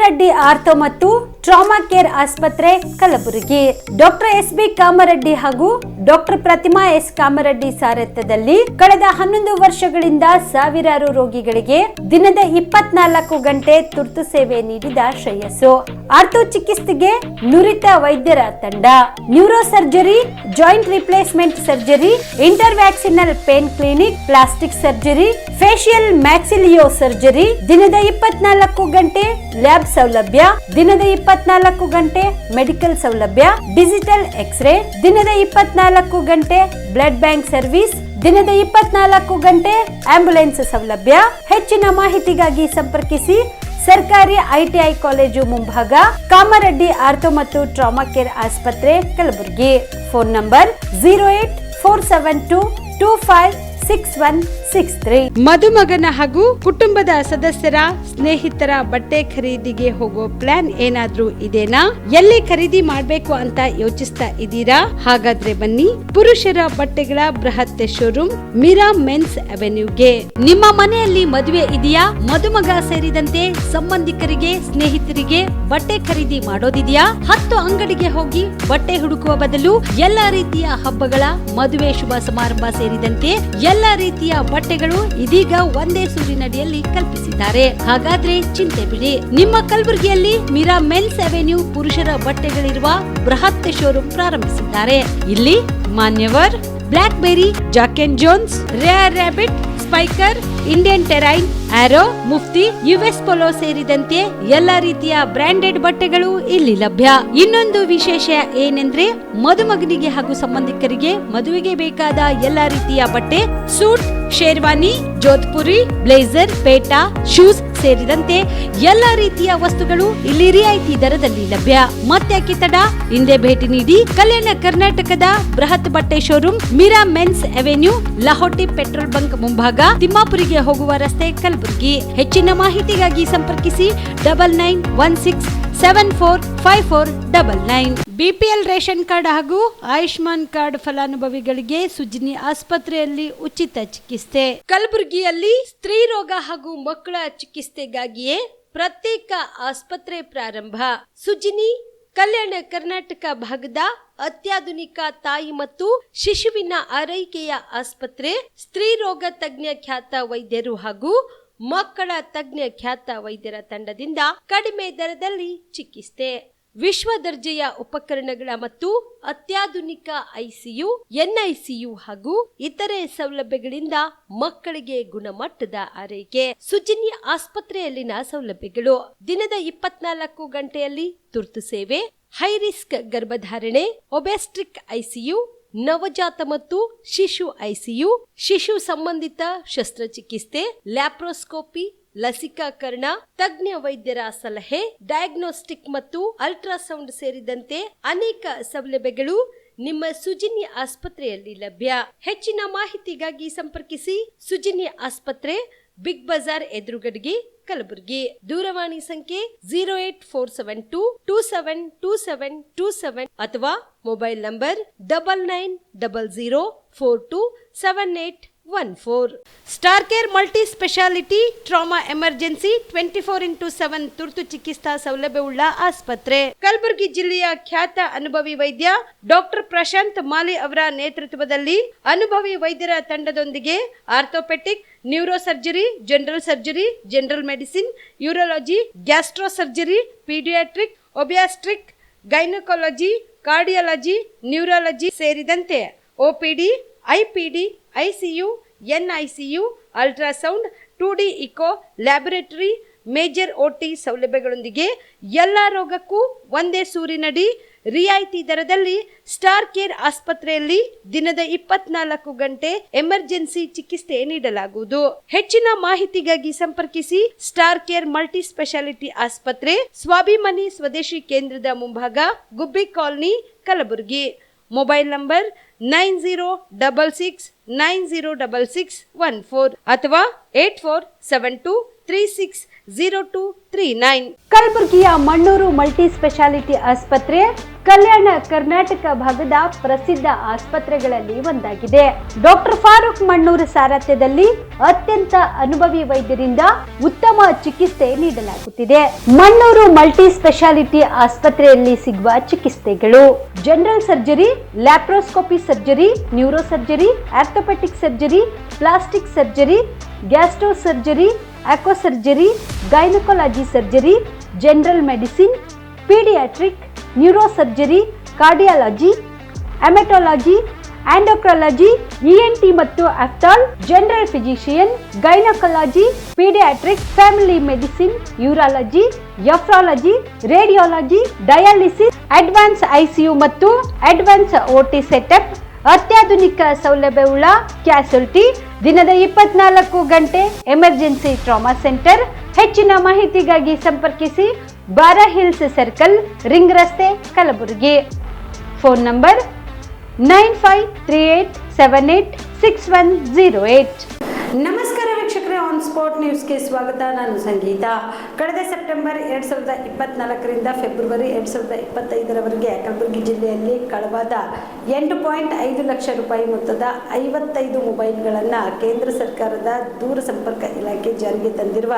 Kamareddy ortho ಮತ್ತು trauma care ಆಸ್ಪತ್ರೆ Kalaburagi. Doctor SB. Kamareddy ಹಾಗೂ ಡಾಕ್ಟರ್ ಪ್ರತಿಮಾ ಎಸ್. ಕಾಮರೆಡ್ಡಿ ಸಾರಥ್ಯದಲ್ಲಿ ಕಳೆದ 11 ವರ್ಷಗಳಿಂದ ಸಾವಿರಾರು ರೋಗಿಗಳಿಗೆ ದಿನದ 24 ಗಂಟೆ ತುರ್ತು ಸೇವೆ ನೀಡಿದ ಶ್ರೇಯಸ್ಸು. ಆರ್ಥೋ ಚಿಕಿತ್ಸೆಗೆ ನುರಿತ ವೈದ್ಯರ ತಂಡ, neuro surgery, joint replacement surgery, interventional pain clinic, plastic surgery, facial maxillo surgery, ದಿನದ 24 ಗಂಟೆ ಲ್ಯಾಬ್ ಸೌಲಭ್ಯ, ದಿನದ 24 ಗಂಟೆ ಮೆಡಿಕಲ್ ಸೌಲಭ್ಯ, ಡಿಜಿಟಲ್ ಎಕ್ಸ್ರೇ, ದಿನದ 24 ಗಂಟೆ ಬ್ಲಡ್ ಬ್ಯಾಂಕ್ ಸರ್ವಿಸ್, ದಿನದ 24 ಗಂಟೆ ಆಂಬ್ಯುಲೆನ್ಸ್ ಸೌಲಭ್ಯ. ಹೆಚ್ಚಿನ ಮಾಹಿತಿಗಾಗಿ ಸಂಪರ್ಕಿಸಿ ಸರ್ಕಾರಿ ಐಟಿಐ ಕಾಲೇಜು ಮುಂಭಾಗ, ಕಾಮರೆಡ್ಡಿ ಆರ್ಥೋ ಮತ್ತು ಟ್ರಾಮಾ ಕೇರ್ ಆಸ್ಪತ್ರೆ ಕಲಬುರಗಿ. Phone number 08472256163. ಮದುಮಗನ ಹಾಗೂ ಕುಟುಂಬದ ಸದಸ್ಯರ ಸ್ನೇಹಿತರ ಬಟ್ಟೆ ಖರೀದಿಗೆ ಹೋಗೋ ಪ್ಲಾನ್ ಏನಾದ್ರೂ ಇದೆನಾ? ಎಲ್ಲಿ ಖರೀದಿ ಮಾಡ್ಬೇಕು ಅಂತ ಯೋಚಿಸ್ತಾ ಇದ್ದೀರಾ? ಹಾಗಾದ್ರೆ ಬನ್ನಿ ಪುರುಷರ ಬಟ್ಟೆಗಳ ಬೃಹತ್ ಶೋರೂಮ್ ಮೀರಾ ಮೆನ್ಸ್ ಅವೆನ್ಯೂಗೆ. ನಿಮ್ಮ ಮನೆಯಲ್ಲಿ ಮದುವೆ ಇದೆಯಾ? ಮದುಮಗ ಸೇರಿದಂತೆ ಸಂಬಂಧಿಕರಿಗೆ, ಸ್ನೇಹಿತರಿಗೆ ಬಟ್ಟೆ ಖರೀದಿ ಮಾಡೋದಿದೆಯಾ? 10 ಅಂಗಡಿಗೆ ಹೋಗಿ ಬಟ್ಟೆ ಹುಡುಕುವ ಬದಲು ಎಲ್ಲಾ ರೀತಿಯ ಹಬ್ಬಗಳ, ಮದುವೆ, ಶುಭ ಸಮಾರಂಭ ಸೇರಿದಂತೆ ಎಲ್ಲಾ ರೀತಿಯ ಬಟ್ಟೆಗಳು ಇದೀಗ ಒಂದೇ ಸೂರಿನಡಿಯಲ್ಲಿ ಕಲ್ಪಿಸಿದ್ದಾರೆ. ಹಾಗಾದ್ರೆ ಚಿಂತೆ ಬಿಡಿ, ನಿಮ್ಮ ಕಲಬುರಗಿಯಲ್ಲಿ ಮೀರಾ ಮೆನ್ಸ್ ಅವೆನ್ಯೂ ಪುರುಷರ ಬಟ್ಟೆಗಳಿರುವ ಬೃಹತ್ ಶೋರೂಮ್ ಪ್ರಾರಂಭಿಸಿದ್ದಾರೆ. ಇಲ್ಲಿ Manyavar, Blackberrys, Jack and Jones, Rare Rabbit, Spykar, Indian Terrain, Arrow, Mufti, US Polo ಸೇರಿದಂತೆ ಎಲ್ಲಾ ರೀತಿಯ ಬ್ರಾಂಡೆಡ್ ಬಟ್ಟೆಗಳು ಇಲ್ಲಿ ಲಭ್ಯ. ಇನ್ನೊಂದು ವಿಶೇಷ ಏನೆಂದ್ರೆ, ಮದುಮಗನಿಗೆ ಹಾಗೂ ಸಂಬಂಧಿಕರಿಗೆ ಮದುವೆಗೆ ಬೇಕಾದ ಎಲ್ಲಾ ರೀತಿಯ ಬಟ್ಟೆ, ಸೂಟ್, ಶೇರ್ವಾನಿ, ಜೋಧ್ಪುರಿ, ಬ್ಲೇಸರ್, ಪೇಟಾ, ಶೂಸ್ ಸೇರಿದಂತೆ ಎಲ್ಲಾ ರೀತಿಯ ವಸ್ತುಗಳು ಇಲ್ಲಿ ರಿಯಾಯಿತಿ ದರದಲ್ಲಿ ಲಭ್ಯ. ಮತ್ತೆ ತಡ, ಹಿಂದೆ ಭೇಟಿ ನೀಡಿ. ಕಲ್ಯಾಣ ಕರ್ನಾಟಕದ ಬೃಹತ್ ಬಟ್ಟೆ showroom Meera men's avenue, Lahoti petrol bunk ಮುಂಭಾಗ, ತಿಮ್ಮಾಪುರಿಗೆ ಹೋಗುವ ರಸ್ತೆ, ಕಲಬುರಗಿ. ಹೆಚ್ಚಿನ ಮಾಹಿತಿಗಾಗಿ ಸಂಪರ್ಕಿಸಿ 9916745499. ಬಿಪಿಎಲ್ ರೇಷನ್ ಕಾರ್ಡ್ ಹಾಗೂ ಆಯುಷ್ಮಾನ್ ಕಾರ್ಡ್ ಫಲಾನುಭವಿಗಳಿಗೆ ಸುಜಿನಿ ಆಸ್ಪತ್ರೆಯಲ್ಲಿ ಉಚಿತ ಚಿಕಿತ್ಸೆ. ಕಲಬುರಗಿಯಲ್ಲಿ ಸ್ತ್ರೀ ರೋಗ ಹಾಗೂ ಮಕ್ಕಳ ಚಿಕಿತ್ಸೆಗಾಗಿಯೇ ಪ್ರತ್ಯೇಕ ಆಸ್ಪತ್ರೆ ಪ್ರಾರಂಭ. ಸುಜಿನಿ ಕಲ್ಯಾಣ ಕರ್ನಾಟಕ ಭಾಗದ ಅತ್ಯಾಧುನಿಕ ತಾಯಿ ಮತ್ತು ಶಿಶುವಿನ ಆರೈಕೆಯ ಆಸ್ಪತ್ರೆ. ಸ್ತ್ರೀ ರೋಗ ತಜ್ಞ ಖ್ಯಾತ ವೈದ್ಯರು ಹಾಗೂ ಮಕ್ಕಳ ತಜ್ಞ ಖ್ಯಾತ ವೈದ್ಯರ ತಂಡದಿಂದ ಕಡಿಮೆ ದರದಲ್ಲಿ ಚಿಕಿತ್ಸೆ, ವಿಶ್ವ ದರ್ಜೆಯ ಉಪಕರಣಗಳ ಮತ್ತು ಅತ್ಯಾಧುನಿಕ ಐಸಿಯು, ಎನ್ಐಸಿಯು ಹಾಗೂ ಇತರೆ ಸೌಲಭ್ಯಗಳಿಂದ ಮಕ್ಕಳಿಗೆ ಗುಣಮಟ್ಟದ ಆರೈಕೆ. ಸುಜಿನಿ ಆಸ್ಪತ್ರೆಯಲ್ಲಿನ ಸೌಲಭ್ಯಗಳು: ದಿನದ 24 ಗಂಟೆಯಲ್ಲಿ ತುರ್ತು ಸೇವೆ, ಹೈ ರಿಸ್ಕ್ ಗರ್ಭಧಾರಣೆ, ಒಬೆಸ್ಟ್ರಿಕ್ ಐಸಿಯು, ನವಜಾತ ಮತ್ತು ಶಿಶು ಐಸಿಯು, ಶಿಶು ಸಂಬಂಧಿತ ಶಸ್ತ್ರಚಿಕಿತ್ಸೆ, ಲ್ಯಾಪ್ರೋಸ್ಕೋಪಿ, ಲಸಿಕಾಕರಣ, ತಜ್ಞ ವೈದ್ಯರ ಸಲಹೆ, ಡಯಾಗ್ನೋಸ್ಟಿಕ್ ಮತ್ತು ಅಲ್ಟ್ರಾಸೌಂಡ್ ಸೇರಿದಂತೆ ಅನೇಕ ಸೌಲಭ್ಯಗಳು ನಿಮ್ಮ ಸುಜಿನಿ ಆಸ್ಪತ್ರೆಯಲ್ಲಿ ಲಭ್ಯ. ಹೆಚ್ಚಿನ ಮಾಹಿತಿಗಾಗಿ ಸಂಪರ್ಕಿಸಿ ಸುಜಿನಿ ಆಸ್ಪತ್ರೆ, ಬಿಗ್ ಬಜಾರ್ ಎದುರುಗಡೆಗೆ, ಕಲಬುರಗಿ. ದೂರವಾಣಿ ಸಂಖ್ಯೆ 08472272727 ಅಥವಾ mobile number 9900427814. Star care multi speciality trauma emergency 24x7 ತುರ್ತು ಚಿಕಿತ್ಸಾ ಸೌಲಭ್ಯವುಳ್ಳ ಆಸ್ಪತ್ರೆ. ಕಲಬುರಗಿ ಜಿಲ್ಲೆಯ ಖ್ಯಾತ ಅನುಭವಿ ವೈದ್ಯ ಡಾಕ್ಟರ್ ಪ್ರಶಾಂತ್ ಮಾಲಿ ಅವರ ನೇತೃತ್ವದಲ್ಲಿ ಅನುಭವಿ ವೈದ್ಯರ ತಂಡದೊಂದಿಗೆ orthopaedic, neuro surgery, general surgery, general medicine, urology, gastro surgery, paediatric, obstetric, gynaecology, cardiology, neurology ಸೇರಿದಂತೆ OPD, IPD, ICU, NICU, ultrasound, 2D echo, laboratory, major OT ಸೌಲಭ್ಯಗಳೊಂದಿಗೆ ಎಲ್ಲಾ ರೋಗಕ್ಕೂ ಒಂದೇ ಸೂರಿನಡಿ ರಿಯಾಯಿತಿ ದರದಲ್ಲಿ ಸ್ಟಾರ್ ಕೇರ್ ಆಸ್ಪತ್ರೆಯಲ್ಲಿ ದಿನದ 24 ಗಂಟೆ ಎಮರ್ಜೆನ್ಸಿ ಚಿಕಿತ್ಸೆ ನೀಡಲಾಗುವುದು. ಹೆಚ್ಚಿನ ಮಾಹಿತಿಗಾಗಿ ಸಂಪರ್ಕಿಸಿ ಸ್ಟಾರ್ ಕೇರ್ ಮಲ್ಟಿ ಸ್ಪೆಷಾಲಿಟಿ ಆಸ್ಪತ್ರೆ, ಸ್ವಾಭಿಮಾನಿ ಸ್ವದೇಶಿ ಕೇಂದ್ರದ ಮುಂಭಾಗ, ಗುಬ್ಬಿ ಕಾಲನಿ, ಕಲಬುರಗಿ. ಮೊಬೈಲ್ ನಂಬರ್ 9066906614 ಅಥವಾ 8472 960239. ಕಲಬುರಗಿಯ ಮಣ್ಣೂರು ಮಲ್ಟಿ ಸ್ಪೆಷಾಲಿಟಿ ಆಸ್ಪತ್ರೆ ಕಲ್ಯಾಣ ಕರ್ನಾಟಕ ಭಾಗದ ಪ್ರಸಿದ್ಧ ಆಸ್ಪತ್ರೆಗಳಲ್ಲಿ ಒಂದಾಗಿದೆ. ಡಾಕ್ಟರ್ ಫಾರೂಕ್ ಮಣ್ಣೂರು ಸಾರಥ್ಯದಲ್ಲಿ ಅತ್ಯಂತ ಅನುಭವಿ ವೈದ್ಯರಿಂದ ಉತ್ತಮ ಚಿಕಿತ್ಸೆ ನೀಡಲಾಗುತ್ತಿದೆ. ಮಣ್ಣೂರು ಮಲ್ಟಿ ಸ್ಪೆಷಾಲಿಟಿ ಆಸ್ಪತ್ರೆಯಲ್ಲಿ ಸಿಗುವ ಚಿಕಿತ್ಸೆಗಳು: general surgery, laparoscopy surgery, neuro surgery, orthopaedic surgery, plastic surgery, gastro surgery, aqua surgery, gynaecology surgery, general medicine, paediatric, neuro surgery, cardiology, haematology, endocrinology, ENT ಮತ್ತು ophthal, general physician, gynaecology, paediatric, family medicine, urology, nephrology, radiology, dialysis, advance ICU ಮತ್ತು advance OT setup, ಅತ್ಯಾಧುನಿಕ ಸೌಲಭ್ಯವುಳ್ಳ ಕ್ಯಾಸುಲಿಟಿ, ದಿನದ 24 ಗಂಟೆ emergency trauma centre. ಹೆಚ್ಚಿನ ಮಾಹಿತಿಗಾಗಿ ಸಂಪರ್ಕಿಸಿ ಬಾರಾ hills circle, ring ರಸ್ತೆ, ಕಲಬುರಗಿ. Phone number 9538786108. ನಮಸ್ಕಾರ ವೀಕ್ಷಕರೇ, ಆನ್ ಸ್ಪಾಟ್ ನ್ಯೂಸ್ಗೆ ಸ್ವಾಗತ. ನಾನು ಸಂಗೀತ. ಕಳೆದ ಸೆಪ್ಟೆಂಬರ್ 2024ರಿಂದ ಫೆಬ್ರವರಿ 2025ರವರೆಗೆ ಕಲಬುರಗಿ ಜಿಲ್ಲೆಯಲ್ಲಿ ಕಳವಾದ 8.5 ಲಕ್ಷ ರೂಪಾಯಿ ಮೊತ್ತದ 55 ಮೊಬೈಲ್ಗಳನ್ನು ಕೇಂದ್ರ ಸರ್ಕಾರದ ದೂರಸಂಪರ್ಕ ಇಲಾಖೆ ಜಾರಿಗೆ ತಂದಿರುವ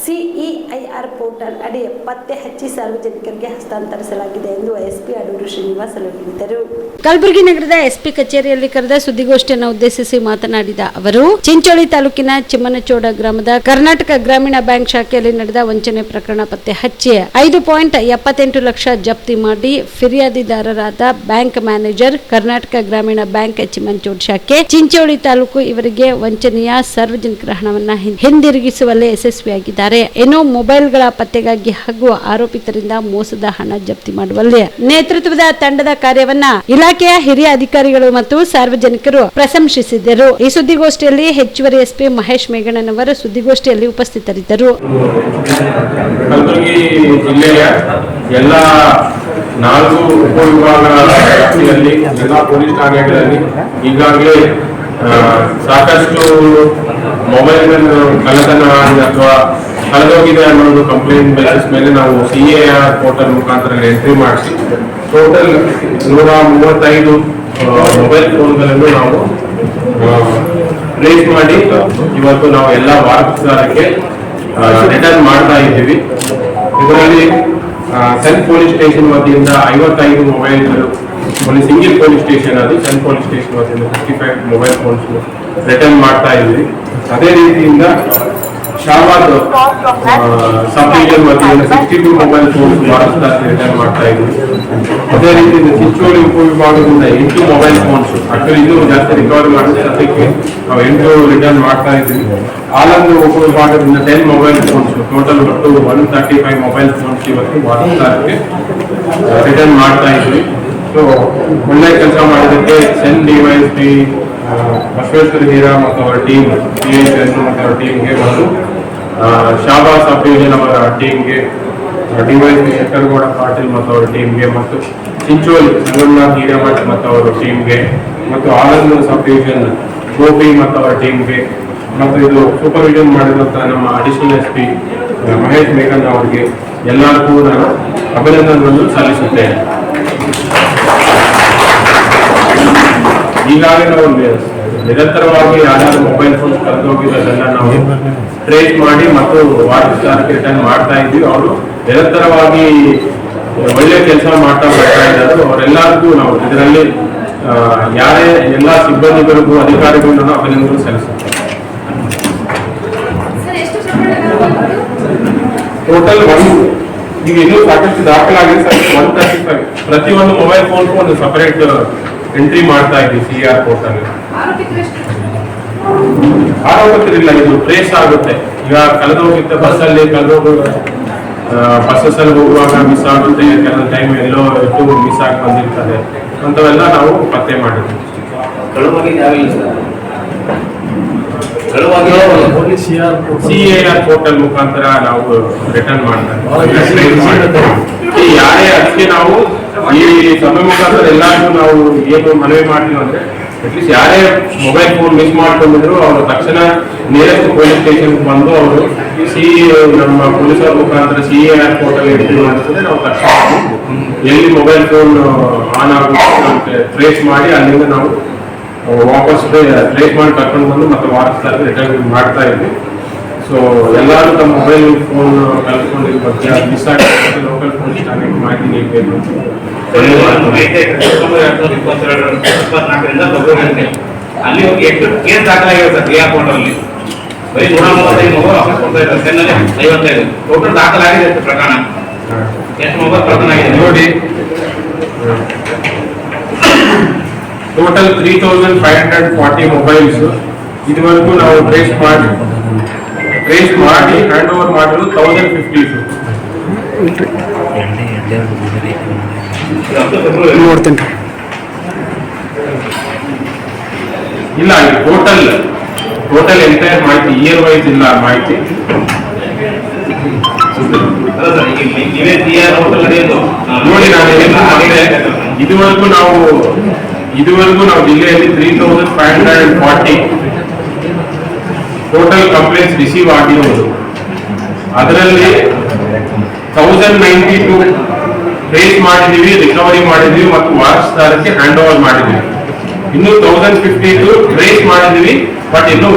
CEIR ಪೋರ್ಟಲ್ ಅಡಿ ಪತ್ತೆ ಹಚ್ಚಿ ಸಾರ್ವಜನಿಕರಿಗೆ ಹಸ್ತಾಂತರಿಸಲಾಗಿದೆ ಎಂದು ಎಸ್ಪಿ ಅಡೂರು ಶ್ರೀನಿವಾಸ್ ಹೇಳಿದರು. ಕಲಬುರಗಿ ನಗರದ ಎಸ್ಪಿ ಕಚೇರಿಯಲ್ಲಿ ಕರೆದ ಸುದ್ದಿಗೋಷ್ಠಿಯನ್ನು ಉದ್ದೇಶಿಸಿ ಮಾತನಾಡಿದ ಅವರು, ಚಿಂಚೋಳಿ ತಾಲೂಕಿನ ಚಿಮ್ಮನಚೋಡ ಗ್ರಾಮದ ಕರ್ನಾಟಕ ಗ್ರಾಮೀಣ ಬ್ಯಾಂಕ್ ಶಾಖೆಯಲ್ಲಿ ನಡೆದ ವಂಚನೆ ಪ್ರಕರಣ ಪತ್ತೆ ಹಚ್ಚಿ 5.78 ಲಕ್ಷ ಜಪ್ತಿ ಮಾಡಿ ಫಿರ್ಯಾದಿದಾರರಾದ ಬ್ಯಾಂಕ್ ಮ್ಯಾನೇಜರ್, ಕರ್ನಾಟಕ ಗ್ರಾಮೀಣ ಬ್ಯಾಂಕ್ ಚಿಮ್ಮನಚೋಡ ಶಾಖೆ, ಚಿಂಚೋಳಿ ತಾಲೂಕು ಇವರಿಗೆ ವಂಚನೆಯ ಸಾರ್ವಜನಿಕರ ಹಣವನ್ನು ಹಿಂದಿರುಗಿಸುವಲ್ಲಿ ಯಶಸ್ವಿಯಾಗಿದ್ದಾರೆ. ಏನೋ ಮೊಬೈಲ್ಗಳ ಪತ್ತೆಗಾಗಿ ಹಾಗೂ ಆರೋಪಿತರಿಂದ ಮೋಸದ ಹಣ ಜಪ್ತಿ ಮಾಡುವಲ್ಲಿ ನೇತೃತ್ವದ ತಂಡದ ಕಾರ್ಯವನ್ನ ಇಲಾಖೆಯ ಹಿರಿಯ ಅಧಿಕಾರಿಗಳು ಮತ್ತು ಸಾರ್ವಜನಿಕರು ಪ್ರಶಂಸಿಸಿದರು. ಈ ಸುದ್ದಿಗೋಷ್ಠಿಯಲ್ಲಿ ಹೆಚ್ಚುವರಿ ಎಸ್ಪಿ ಮಹೇಶ್ ಮೇಘಣ್ಣನವರು ಸುದ್ದಿಗೋಷ್ಠಿಯಲ್ಲಿ ಉಪಸ್ಥಿತರಿದ್ದರು. ಕಲಬುರಗಿ ಜಿಲ್ಲೆಯ ಎಲ್ಲ 4 ಉಪವಿಭಾಗಗಳ ವ್ಯಾಪ್ತಿಯಲ್ಲಿ ಎಲ್ಲ ಪೊಲೀಸ್ ಠಾಣೆಗಳಲ್ಲಿ ಈಗಾಗಲೇ ಸಾಕಷ್ಟು ಮೊಬೈಲ್ ಕಳ್ಳತನ ಅಥವಾ ಕಳೆದೋಗಿದೆ ಅನ್ನೋ ಒಂದು ಕಂಪ್ಲೇಂಟ್ ಬೇಸಿಸ್ ಮೇಲೆ ನಾವು CEIR ಪೋರ್ಟಲ್ ಮುಖಾಂತರ ಎಂಟ್ರಿ ಮಾಡಿಸಿ ಟೋಟಲ್ 135 ಮೊಬೈಲ್ ಫೋನ್ಗಳನ್ನು ನಾವು ಟ್ರೇಸ್ ಮಾಡಿ ಇವತ್ತು ನಾವು ಎಲ್ಲ ವಾರಕ್ಕೆ ರಿಟರ್ನ್ ಮಾಡ್ತಾ ಇದ್ದೀವಿ. ಇದರಲ್ಲಿ ಸೆಂಟ್ ಪೊಲೀಸ್ ಸ್ಟೇಷನ್ ವತಿಯಿಂದ 55 ಮೊಬೈಲ್ಗಳು, ಸಿಂಗಲ್ ಪೊಲೀಸ್ ಸ್ಟೇಷನ್ ಅದು ಸೆಂಟ್ ಪೊಲೀಸ್ ಸ್ಟೇಷನ್ ವತಿಯಿಂದ 55 ಮೊಬೈಲ್ ಫೋನ್ಸ್ ರಿಟರ್ನ್ ಮಾಡ್ತಾ ಇದ್ದೀವಿ. ಅದೇ ರೀತಿಯಿಂದ ಶಾಬಾದ್ ಸಬ್ ಡಿವಿಷನ್ ವತಿಯಿಂದ 62 ಮೊಬೈಲ್ ಫೋನ್ಸ್ ಭಾರತದಲ್ಲಿ ರಿಟರ್ನ್ ಮಾಡ್ತಾ ಇದ್ದೀವಿ. ಅದೇ ರೀತಿಯಿಂದ ಚಿಂಚೋಳಿ ಉಪವಿಭಾಗದಿಂದ 8 ಮೊಬೈಲ್ ಫೋನ್ಸ್, ಆಕ್ಚುಲಿ ಇನ್ನೂ ಜಾಸ್ತಿ ರಿಕವರಿ ಮಾಡಿದ್ರೆ ಅದಕ್ಕೆ ನಾವು 8 ರಿಟರ್ನ್ ಮಾಡ್ತಾ ಇದ್ದೀವಿ. ಆಲಂದು ಉಪವಿಭಾಗದಿಂದ 10 ಮೊಬೈಲ್ ಫೋನ್ಸ್, ಟೋಟಲ್ ಒಟ್ಟು 135 ಮೊಬೈಲ್ ಫೋನ್ಸ್ ಇವತ್ತು ಭಾರತಕ್ಕೆ ರಿಟರ್ನ್ ಮಾಡ್ತಾ ಇದ್ವಿ. ಸೊ ಒಳ್ಳೆ ಕೆಲಸ ಮಾಡೋದಕ್ಕೆ ಸೆನ್ ಡಿವೈಸ್ ಬಸವೇಶ್ವರ ಹೀರಾ ಮತ್ತು ಅವರ ಟೀಮ್, ಮತ್ತು ಅವರ ಟೀಮ್ಗೆ ಮತ್ತು ಶಾಬಾದ್ ಸಬ್ ಡಿವಿಷನ್ ಅವರ ಟೀಮ್ಗೆ, ಡಿವೈಸ್ ಶಂಕರಗೌಡ ಪಾಟೀಲ್ ಮತ್ತು ಅವರ ಟೀಮ್ಗೆ, ಮತ್ತು ಚಿಂಚೋಳಿ ರಂಗನಾಥ್ ಹಿರೇಮಠ ಮತ್ತು ಅವರ ಟೀಮ್ಗೆ, ಮತ್ತು ಆನಂದ್ ಸಬ್ ಡಿವಿಷನ್ ಗೋಪಿ ಮತ್ತು ಅವರ ಟೀಮ್ಗೆ, ಮತ್ತು ಇದು ಸೂಪರ್ವಿಷನ್ ಮಾಡಿರುವಂತಹ ನಮ್ಮ ಅಡಿಷನಲ್ ಎಸ್ಪಿ ಮಹೇಶ್ ಮೇಘನ್ ಅವರಿಗೆ ಎಲ್ಲರಿಗೂ ನಾನು ಅಭಿನಂದನೆಗಳನ್ನು ಸಲ್ಲಿಸುತ್ತೇನೆ. ಈಗಾಗಲೇ ನಾವು ನಿರಂತರವಾಗಿ ಯಾರ್ಯಾರು ಮೊಬೈಲ್ ಫೋನ್ ಕಳೆದೋಗಿರೋದೆಲ್ಲ ನಾವು ಟ್ರೇಸ್ ಮಾಡಿ ಮತ್ತು ವಾರಕ್ಕೆ ರಿಟರ್ನ್ ಮಾಡ್ತಾ ಇದ್ದೀವಿ. ಅವರು ನಿರಂತರವಾಗಿ ಒಳ್ಳೆ ಕೆಲಸ ಮಾಡ್ತಾ ಬರ್ತಾ ಇದ್ದಾರೆ. ಅವರೆಲ್ಲರಿಗೂ ನಾವು ಇದರಲ್ಲಿ ಯಾರೇ ಎಲ್ಲ ಸಿಬ್ಬಂದಿಗಳಿಗೂ ಅಧಿಕಾರಿಗಳಿಗೂ ಅಭಿನಂದನೆ ಸಲ್ಲಿಸುತ್ತೇವೆ. ಟೋಟಲ್ ಈಗ ಇನ್ನೂ ಸಾಕಷ್ಟು ದಾಖಲಾಗಿದೆ ಸರ್. 135 ಪ್ರತಿಯೊಂದು ಮೊಬೈಲ್ ಫೋನ್ಗೂ ಒಂದು ಸಪರೇಟ್ ಎಂಟ್ರಿ ಮಾಡ್ತಾ ಇದ್ದೀವಿ CEIR ಪೋರ್ಟಲ್. ಆರೋಪಿತರಿಲ್ಲ, ಇದು ಟ್ರೇಸ್ ಆಗುತ್ತೆ. ಈಗ ಕಳೆದೋಗಿದ್ದ ಬಸ್ಸಲ್ಲಿ ಬಸ್ಸಲ್ಲಿ ಹೋಗುವಾಗ ಮಿಸ್ ಆಗುತ್ತೆ, ಕೆಲವು ಟೈಮ್ ಎಲ್ಲೋ ಎಷ್ಟು ಮಿಸ್ ಆಗಿ ಬಂದಿರ್ತದೆ ಅಂತವೆಲ್ಲ ನಾವು ಪತ್ತೆ ಮಾಡಿದ್ವಿ. CEIR ಪೋರ್ಟಲ್ ಮುಖಾಂತರ ನಾವು ರಿಟರ್ನ್ ಮಾಡ್ತಾರೆ. ಯಾರೇ ಅದಕ್ಕೆ ನಾವು ಈ ಸಭೆ ಮುಖಾಂತರ ಎಲ್ಲರಿಗೂ ನಾವು ಏನು ಮನವಿ ಮಾಡ್ತೀವಿ ಅಂದ್ರೆ, ಅಟ್ಲೀಸ್ಟ್ ಯಾರೇ ಮೊಬೈಲ್ ಫೋನ್ ಮಿಸ್ ಮಾಡ್ಕೊಂಡಿದ್ರು ಅವರು ತಕ್ಷಣ ನಿಯರೆಸ್ಟ್ ಪೊಲೀಸ್ ಸ್ಟೇಷನ್ ಬಂದು ಅವರು ನಮ್ಮ ಪೊಲೀಸರ ಮುಖಾಂತರ CA ಪೋರ್ಟಲ್ ಎಂಟ್ರಿ ಮಾಡಿಸಿದ್ರೆ ನಾವು ತಕ್ಷಣ ಎಲ್ಲಿ ಮೊಬೈಲ್ ಫೋನ್ ಆನ್ ಆಗುತ್ತೆ ಟ್ರೇಸ್ ಮಾಡಿ ಅಲ್ಲಿಂದ ನಾವು ವಾಪಸ್ ಟ್ರೇಸ್ ಮಾಡಿ ಕರ್ಕೊಂಡು ಬಂದು ಮತ್ತೆ ವಾಪಸ್ ರಿಟರ್ನ್ ಮಾಡ್ತಾ ಇದ್ವಿ. ಸೊ ಎಲ್ಲರೂ ತಮ್ಮ ಮೊಬೈಲ್ ಫೋನ್ ಕಲ್ತ್ಕೊಂಡಿರೋ ಬಗ್ಗೆ ಮಿಸ್ ಆಗಿರುತ್ತೆ ಲೋಕಲ್ ಪೊಲೀಸ್ ಠಾಣೆಗೆ ಮಾಹಿತಿ ನೀಡಬೇಕು. ಅಲ್ಲಿ ಹೋಗಿ ಎಷ್ಟು ಕೇಸ್ ದಾಖಲಾಗಿವೆ ಸರ್ ಕ್ರಿಯಾ ಪೋರ್ಟಲ್ ಬರೀ 135 ಮೊಬೈಲ್ ವಾಪಸ್ ಕೊಡ್ತಾ ಇದ್ದಾರೆ. ಸೆನ್ನಲ್ಲಿ 55 ಟೋಟಲ್ ದಾಖಲಾಗಿದೆ ಪ್ರಕರಣ. ಎಷ್ಟು ಮೊಬೈಲ್ ಪ್ರಕರಣ ಆಗಿದೆ ನೋಡಿ. ಟೋಟಲ್ 3540 ಮೊಬೈಲ್ಸ್ ಇದುವರೆಗೂ ನಾವು ಟ್ರೇಸ್ ಮಾಡಿ ಹ್ಯಾಂಡ್ ಓವರ್ ಮಾಡಿರೋದು 1050. ನೋಡ್ತೇನೆ ಇಲ್ಲ, ಟೋಟಲ್ ಎಂಟೈರ್ ಮಾಹಿತಿ ಇಯರ್ ವೈಸ್ ಇಲ್ಲ ಮಾಹಿತಿ. ನೋಡಿ ಇದುವರೆಗೂ ನಾವು ಜಿಲ್ಲೆಯಲ್ಲಿ 3540 ಟೋಟಲ್ ಕಂಪ್ಲೇಂಟ್ಸ್ ರಿಸೀವ್ ಆಗಿರುವುದು. ಅದರಲ್ಲಿ 1092 ಟ್ರೇಸ್ ಮಾಡಿದೀವಿ, ರಿಕವರಿ ಮಾಡಿದೀವಿ ಮತ್ತು ವಾರಸ್ದಾರಕ್ಕೆ ಹ್ಯಾಂಡ್ ಓವರ್ ಮಾಡಿದೀವಿ. ಇನ್ನು 1052 ಟ್ರೇಸ್ ಮಾಡಿದೀವಿ ಬಟ್ ಇನ್ನು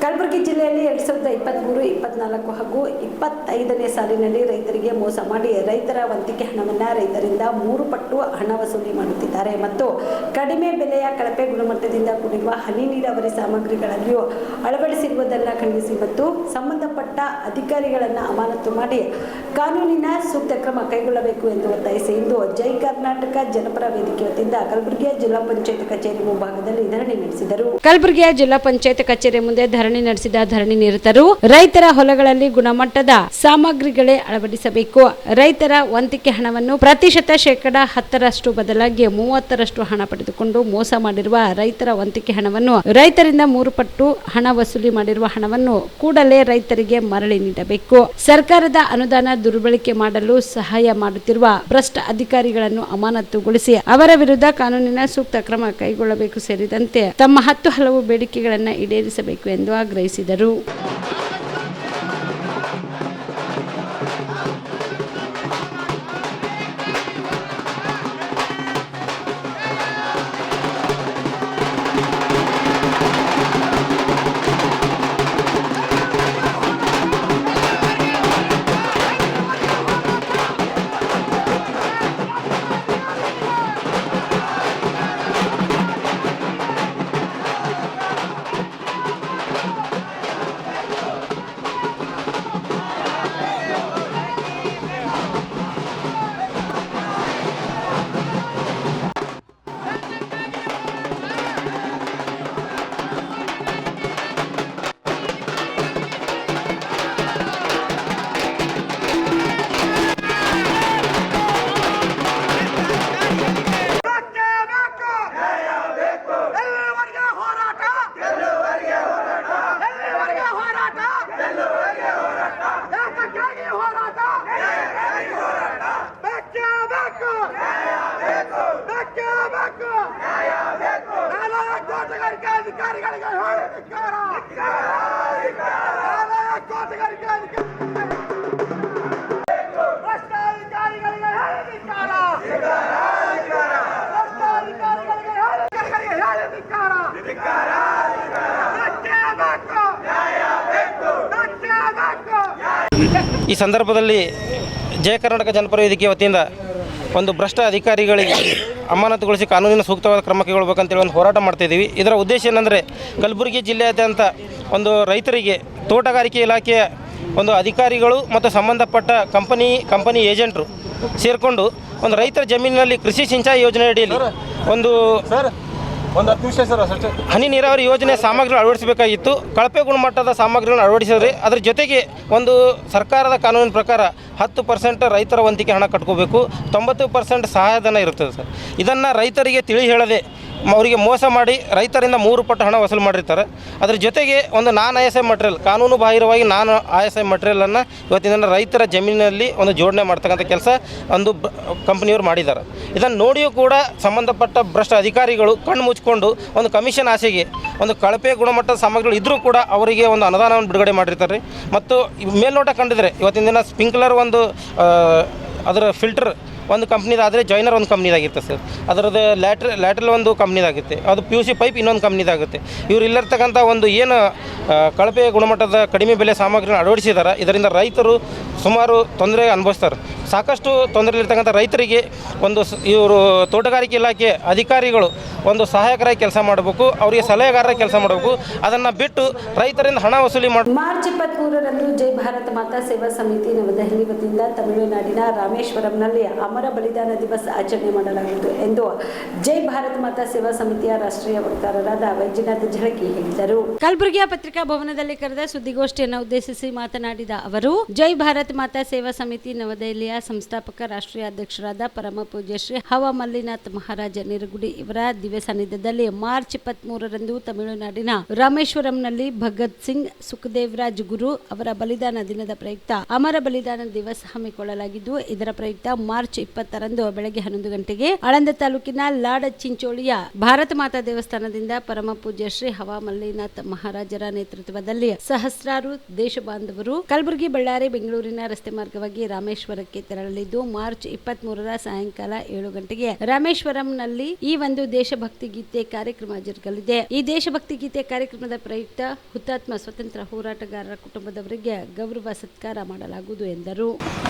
ಕಲಬುರಗಿ ಜಿಲ್ಲೆಯಲ್ಲಿ 2023-24 ಹಾಗೂ 25ನೇ ಸಾಲಿನಲ್ಲಿ ರೈತರಿಗೆ ಮೋಸ ಮಾಡಿ ರೈತರ ವಂತಿಕೆ ಹಣವನ್ನು ರೈತರಿಂದ 3 ಪಟ್ಟು ಹಣ ವಸೂಲಿ ಮಾಡುತ್ತಿದ್ದಾರೆ ಮತ್ತು ಕಡಿಮೆ ಬೆಲೆಯ ಕಳಪೆ ಗುಣಮಟ್ಟದಿಂದ ಕೂಡಿರುವ ಹನಿ ನೀರಾವರಿ ಸಾಮಗ್ರಿಗಳಲ್ಲಿಯೂ ಅಳವಡಿಸಿರುವುದನ್ನು ಖಂಡಿಸಿ ಮತ್ತು ಸಂಬಂಧಪಟ್ಟ ಅಧಿಕಾರಿಗಳನ್ನು ಅಮಾನತು ಮಾಡಿ ಕಾನೂನಿನ ಸೂಕ್ತ ಕ್ರಮ ಕೈಗೊಳ್ಳಬೇಕು ಎಂದು ಒತ್ತಾಯಿಸಿ ಇಂದು ಜೈ ಕರ್ನಾಟಕ ಜನಪರ ವೇದಿಕೆ ವತಿಯಿಂದ ಕಲಬುರಗಿಯ ಜಿಲ್ಲಾ ಪಂಚಾಯತ್ ಕಚೇರಿ ಮುಂಭಾಗದಲ್ಲಿ ಧರಣಿ ನಡೆಸಿದರು. ಕಲಬುರಗಿಯ ಜಿಲ್ಲಾ ಪಂಚಾಯತ್ ಕಚೇರಿ ಮುಂದೆ ಧರಣಿ ನಡೆಸಿದ ಧರಣಿ ನಿರತರು ರೈತರ ಹೊಲಗಳಲ್ಲಿ ಗುಣಮಟ್ಟದ ಸಾಮಗ್ರಿಗಳೇ ಅಳವಡಿಸಬೇಕು. ರೈತರ ವಂತಿಕೆ ಹಣವನ್ನು ಪ್ರತಿಶತ ಶೇಕಡ 10% ಬದಲಾಗಿ 30% ಹಣ ಪಡೆದುಕೊಂಡು ಮೋಸ ಮಾಡಿರುವ ರೈತರ ವಂತಿಕೆ ಹಣವನ್ನು ರೈತರಿಂದ 3 ಪಟ್ಟು ಹಣ ವಸೂಲಿ ಮಾಡಿರುವ ಹಣವನ್ನು ಕೂಡಲೇ ರೈತರಿಗೆ ಮರಳಿ ನೀಡಬೇಕು. ಸರ್ಕಾರದ ಅನುದಾನ ದುರ್ಬಳಕೆ ಮಾಡಲು ಸಹಾಯ ಮಾಡುತ್ತಿರುವ ಭ್ರಷ್ಟ ಅಧಿಕಾರಿಗಳನ್ನು ಅಮಾನತುಗೊಳಿಸಿ ಅವರ ವಿರುದ್ಧ ಕಾನೂನಿನ ಸೂಕ್ತ ಕ್ರಮ ಕೈಗೊಳ್ಳಬೇಕು ಸೇರಿದಂತೆ ತಮ್ಮ 10 ಹಲವು ಬೇಡಿಕೆಗಳನ್ನು ಈಡೇರಿಸಬೇಕು ಎಂದು ಆಗ್ರಹಿಸಿದರು. ಈ ಸಂದರ್ಭದಲ್ಲಿ ಜಯ ಕರ್ನಾಟಕ ಜನಪರ ವೇದಿಕೆ ವತಿಯಿಂದ ಒಂದು ಭ್ರಷ್ಟ ಅಧಿಕಾರಿಗಳಿಗೆ ಅಮಾನತುಗೊಳಿಸಿ ಕಾನೂನಿನ ಸೂಕ್ತವಾದ ಕ್ರಮ ಕೈಗೊಳ್ಳಬೇಕಂತೇಳಿ ಒಂದು ಹೋರಾಟ ಮಾಡ್ತಾಯಿದ್ದೀವಿ. ಇದರ ಉದ್ದೇಶ ಏನಂದರೆ ಕಲಬುರಗಿ ಜಿಲ್ಲೆಯಾದ್ಯಂತ ಒಂದು ರೈತರಿಗೆ ತೋಟಗಾರಿಕೆ ಇಲಾಖೆಯ ಒಂದು ಅಧಿಕಾರಿಗಳು ಮತ್ತು ಸಂಬಂಧಪಟ್ಟ ಕಂಪನಿ ಏಜೆಂಟರು ಸೇರಿಕೊಂಡು ಒಂದು ರೈತರ ಜಮೀನಿನಲ್ಲಿ ಕೃಷಿ ಸಿಂಚಾಯಿ ಯೋಜನೆ ಅಡಿಯಲ್ಲಿ ಒಂದು ಹನಿ ನೀರಾವರಿ ಯೋಜನೆ ಸಾಮಗ್ರಿಗಳು ಅಳವಡಿಸಬೇಕಾಗಿತ್ತು. ಕಳಪೆ ಗುಣಮಟ್ಟದ ಸಾಮಗ್ರಿಗಳನ್ನು ಅಳವಡಿಸಿದರೆ ಅದರ ಜೊತೆಗೆ ಒಂದು ಸರ್ಕಾರದ ಕಾನೂನಿನ ಪ್ರಕಾರ 10% ರೈತರ ವಂತಿಕೆ ಹಣ ಕಟ್ಕೋಬೇಕು, 90% ಸಹಾಯಧನ ಇರ್ತದೆ ಸರ್. ಇದನ್ನು ರೈತರಿಗೆ ತಿಳಿ ಹೇಳದೆ ಅವರಿಗೆ ಮೋಸ ಮಾಡಿ ರೈತರಿಂದ 3 ಪಟ್ಟು ಹಣ ವಸೂಲು ಮಾಡಿರ್ತಾರೆ. ಅದರ ಜೊತೆಗೆ ಒಂದು ನಾನ್ ISI ಮಟೀರಿಯಲ್, ಕಾನೂನು ಬಾಹಿರವಾಗಿ ISI ಮಟೀರಿಯಲನ್ನು ಇವತ್ತಿನ ದಿನ ರೈತರ ಜಮೀನಿನಲ್ಲಿ ಒಂದು ಜೋಡಣೆ ಮಾಡ್ತಕ್ಕಂಥ ಕೆಲಸ ಒಂದು ಕಂಪ್ನಿಯವರು ಮಾಡಿದ್ದಾರೆ. ಇದನ್ನು ನೋಡಿಯೂ ಕೂಡ ಸಂಬಂಧಪಟ್ಟ ಭ್ರಷ್ಟ ಅಧಿಕಾರಿಗಳು ಕಣ್ಣು ಮುಚ್ಚಿಕೊಂಡು ಒಂದು ಕಮಿಷನ್ ಆಸೆಗೆ ಒಂದು ಕಳಪೆ ಗುಣಮಟ್ಟದ ಸಾಮಗ್ರಿಗಳು ಇದ್ದರೂ ಕೂಡ ಅವರಿಗೆ ಒಂದು ಅನುದಾನವನ್ನು ಬಿಡುಗಡೆ ಮಾಡಿರ್ತಾರೆ. ಮತ್ತು ಮೇಲ್ನೋಟ ಕಂಡಿದ್ರೆ ಇವತ್ತಿನ ದಿನ ಸ್ಪ್ರಿಂಕ್ಲರ್ ಒಂದು ಅದರ ಫಿಲ್ಟರ್ ಒಂದು ಕಂಪ್ನಿದಾದರೆ ಜಾಯ್ನರ್ ಒಂದು ಕಂಪ್ನಿದಾಗಿರುತ್ತೆ ಸರ್. ಅದರದ್ದು ಲ್ಯಾಟ್ರಲ್ ಒಂದು ಕಂಪ್ನಿದಾಗುತ್ತೆ, ಅದು PUC ಪೈಪ್ ಇನ್ನೊಂದು ಕಂಪ್ನಿದಾಗುತ್ತೆ. ಇವರು ಇಲ್ಲಿರ್ತಕ್ಕಂಥ ಒಂದು ಏನು ಕಳಪೆ ಗುಣಮಟ್ಟದ ಕಡಿಮೆ ಬೆಲೆ ಸಾಮಗ್ರಿನ ಅಳವಡಿಸಿದ್ದಾರೆ, ಇದರಿಂದ ರೈತರು ಸುಮಾರು ತೊಂದರೆ ಅನುಭವಿಸ್ತಾರೆ. ಸಾಕಷ್ಟು ತೊಂದರೆಯಲ್ಲಿರ್ತಕ್ಕಂಥ ರೈತರಿಗೆ ಒಂದು ಇವರು ತೋಟಗಾರಿಕೆ ಇಲಾಖೆ ಅಧಿಕಾರಿಗಳು ಒಂದು ಸಹಾಯಕರಾಗಿ ಕೆಲಸ ಮಾಡಬೇಕು, ಅವರಿಗೆ ಸಲಹೆಗಾರರಾಗಿ ಕೆಲಸ ಮಾಡಬೇಕು. ಅದನ್ನು ಬಿಟ್ಟು ರೈತರಿಂದ ಹಣ ವಸೂಲಿ ಮಾಡಿ. ಮಾರ್ಚ್ 23ರಂದು ಜೈ ಭಾರತ್ ಮಾತಾ ಸೇವಾ ಸಮಿತಿ ನವದೆಹಲಿ ವತಿಯಿಂದ ತಮಿಳುನಾಡಿನ ರಾಮೇಶ್ವರಂನಲ್ಲಿ ಅಮರ ಬಲಿದಾನ ದಿವಸ ಆಚರಣೆ ಮಾಡಲಾಗುವುದು ಎಂದು ಜೈ ಭಾರತ್ ಮಾತಾ ಸೇವಾ ಸಮಿತಿಯ ರಾಷ್ಟ್ರೀಯ ವಕ್ತಾರರಾದ ವೈದ್ಯನಾಥ್ ಝಳಕಿ ಹೇಳಿದರು. ಕಲಬುರಗಿಯ ಪತ್ರಿಕಾ ಭವನದಲ್ಲಿ ಕರೆದ ಸುದ್ದಿಗೋಷ್ಠಿಯನ್ನು ಉದ್ದೇಶಿಸಿ ಮಾತನಾಡಿದ ಅವರು, ಜೈ ಭಾರತ್ ಮಾತಾ ಸೇವಾ ಸಮಿತಿ ನವದೆಹಲಿಯ ಸಂಸ್ಥಾಪಕ ರಾಷ್ಟ್ರೀಯ ಅಧ್ಯಕ್ಷರಾದ ಪರಮ ಪೂಜ್ಯ ಶ್ರೀ ಹವ ಮಲ್ಲಿನಾಥ್ ಮಹಾರಾಜ ನಿರಗುಡಿ ಇವರ ದಿವ್ಯ ಸಾನ್ನಿಧ್ಯದಲ್ಲಿ ಮಾರ್ಚ್ 23ರಂದು ತಮಿಳುನಾಡಿನ ರಾಮೇಶ್ವರಂನಲ್ಲಿ ಭಗತ್ ಸಿಂಗ್ ಸುಖದೇವರಾಜ್ ಗುರು ಅವರ ಬಲಿದಾನ ದಿನದ ಪ್ರಯುಕ್ತ ಅಮರ ಬಲಿದಾನ ದಿವಸ ಹಮ್ಮಿಕೊಳ್ಳಲಾಗಿದ್ದು, ಇದರ ಪ್ರಯುಕ್ತ ಮಾರ್ಚ್ 20ರಂದು ಬೆಳಗ್ಗೆ 11 ಗಂಟೆಗೆ ಆಳಂದ ತಾಲೂಕಿನ ಲಾಡ ಚಿಂಚೋಳಿಯ ಭಾರತ ಮಾತಾ ದೇವಸ್ಥಾನದಿಂದ ಪರಮ ಪೂಜ್ಯ ಶ್ರೀ ಹವ ಮಲ್ಲಿನಾಥ್ ಮಹಾರಾಜರ ನೇತೃತ್ವದಲ್ಲಿ ಸಹಸ್ರಾರು ದೇಶ ಬಾಂಧವರು ಕಲಬುರಗಿ, ಬಳ್ಳಾರಿ, ಬೆಂಗಳೂರಿನ ರಸ್ತೆ ಮಾರ್ಗವಾಗಿ ರಾಮೇಶ್ವರಕ್ಕೆ ತೆರಳಲಿದ್ದು, ಮಾರ್ಚ್ 23ರ ಸಾಯಂಕಾಲ 7 ಗಂಟೆಗೆ ರಾಮೇಶ್ವರಂನಲ್ಲಿ ಈ ಒಂದು ದೇಶಭಕ್ತಿ ಗೀತೆ ಕಾರ್ಯಕ್ರಮ ಜರುಗಲಿದೆ. ಈ ದೇಶಭಕ್ತಿ ಗೀತೆ ಕಾರ್ಯಕ್ರಮದ ಪ್ರಯುಕ್ತ ಹುತಾತ್ಮ ಸ್ವತಂತ್ರ ಹೋರಾಟಗಾರರ ಕುಟುಂಬದವರಿಗೆ ಗೌರವ ಸತ್ಕಾರ ಮಾಡಲಾಗುವುದು ಎಂದರು.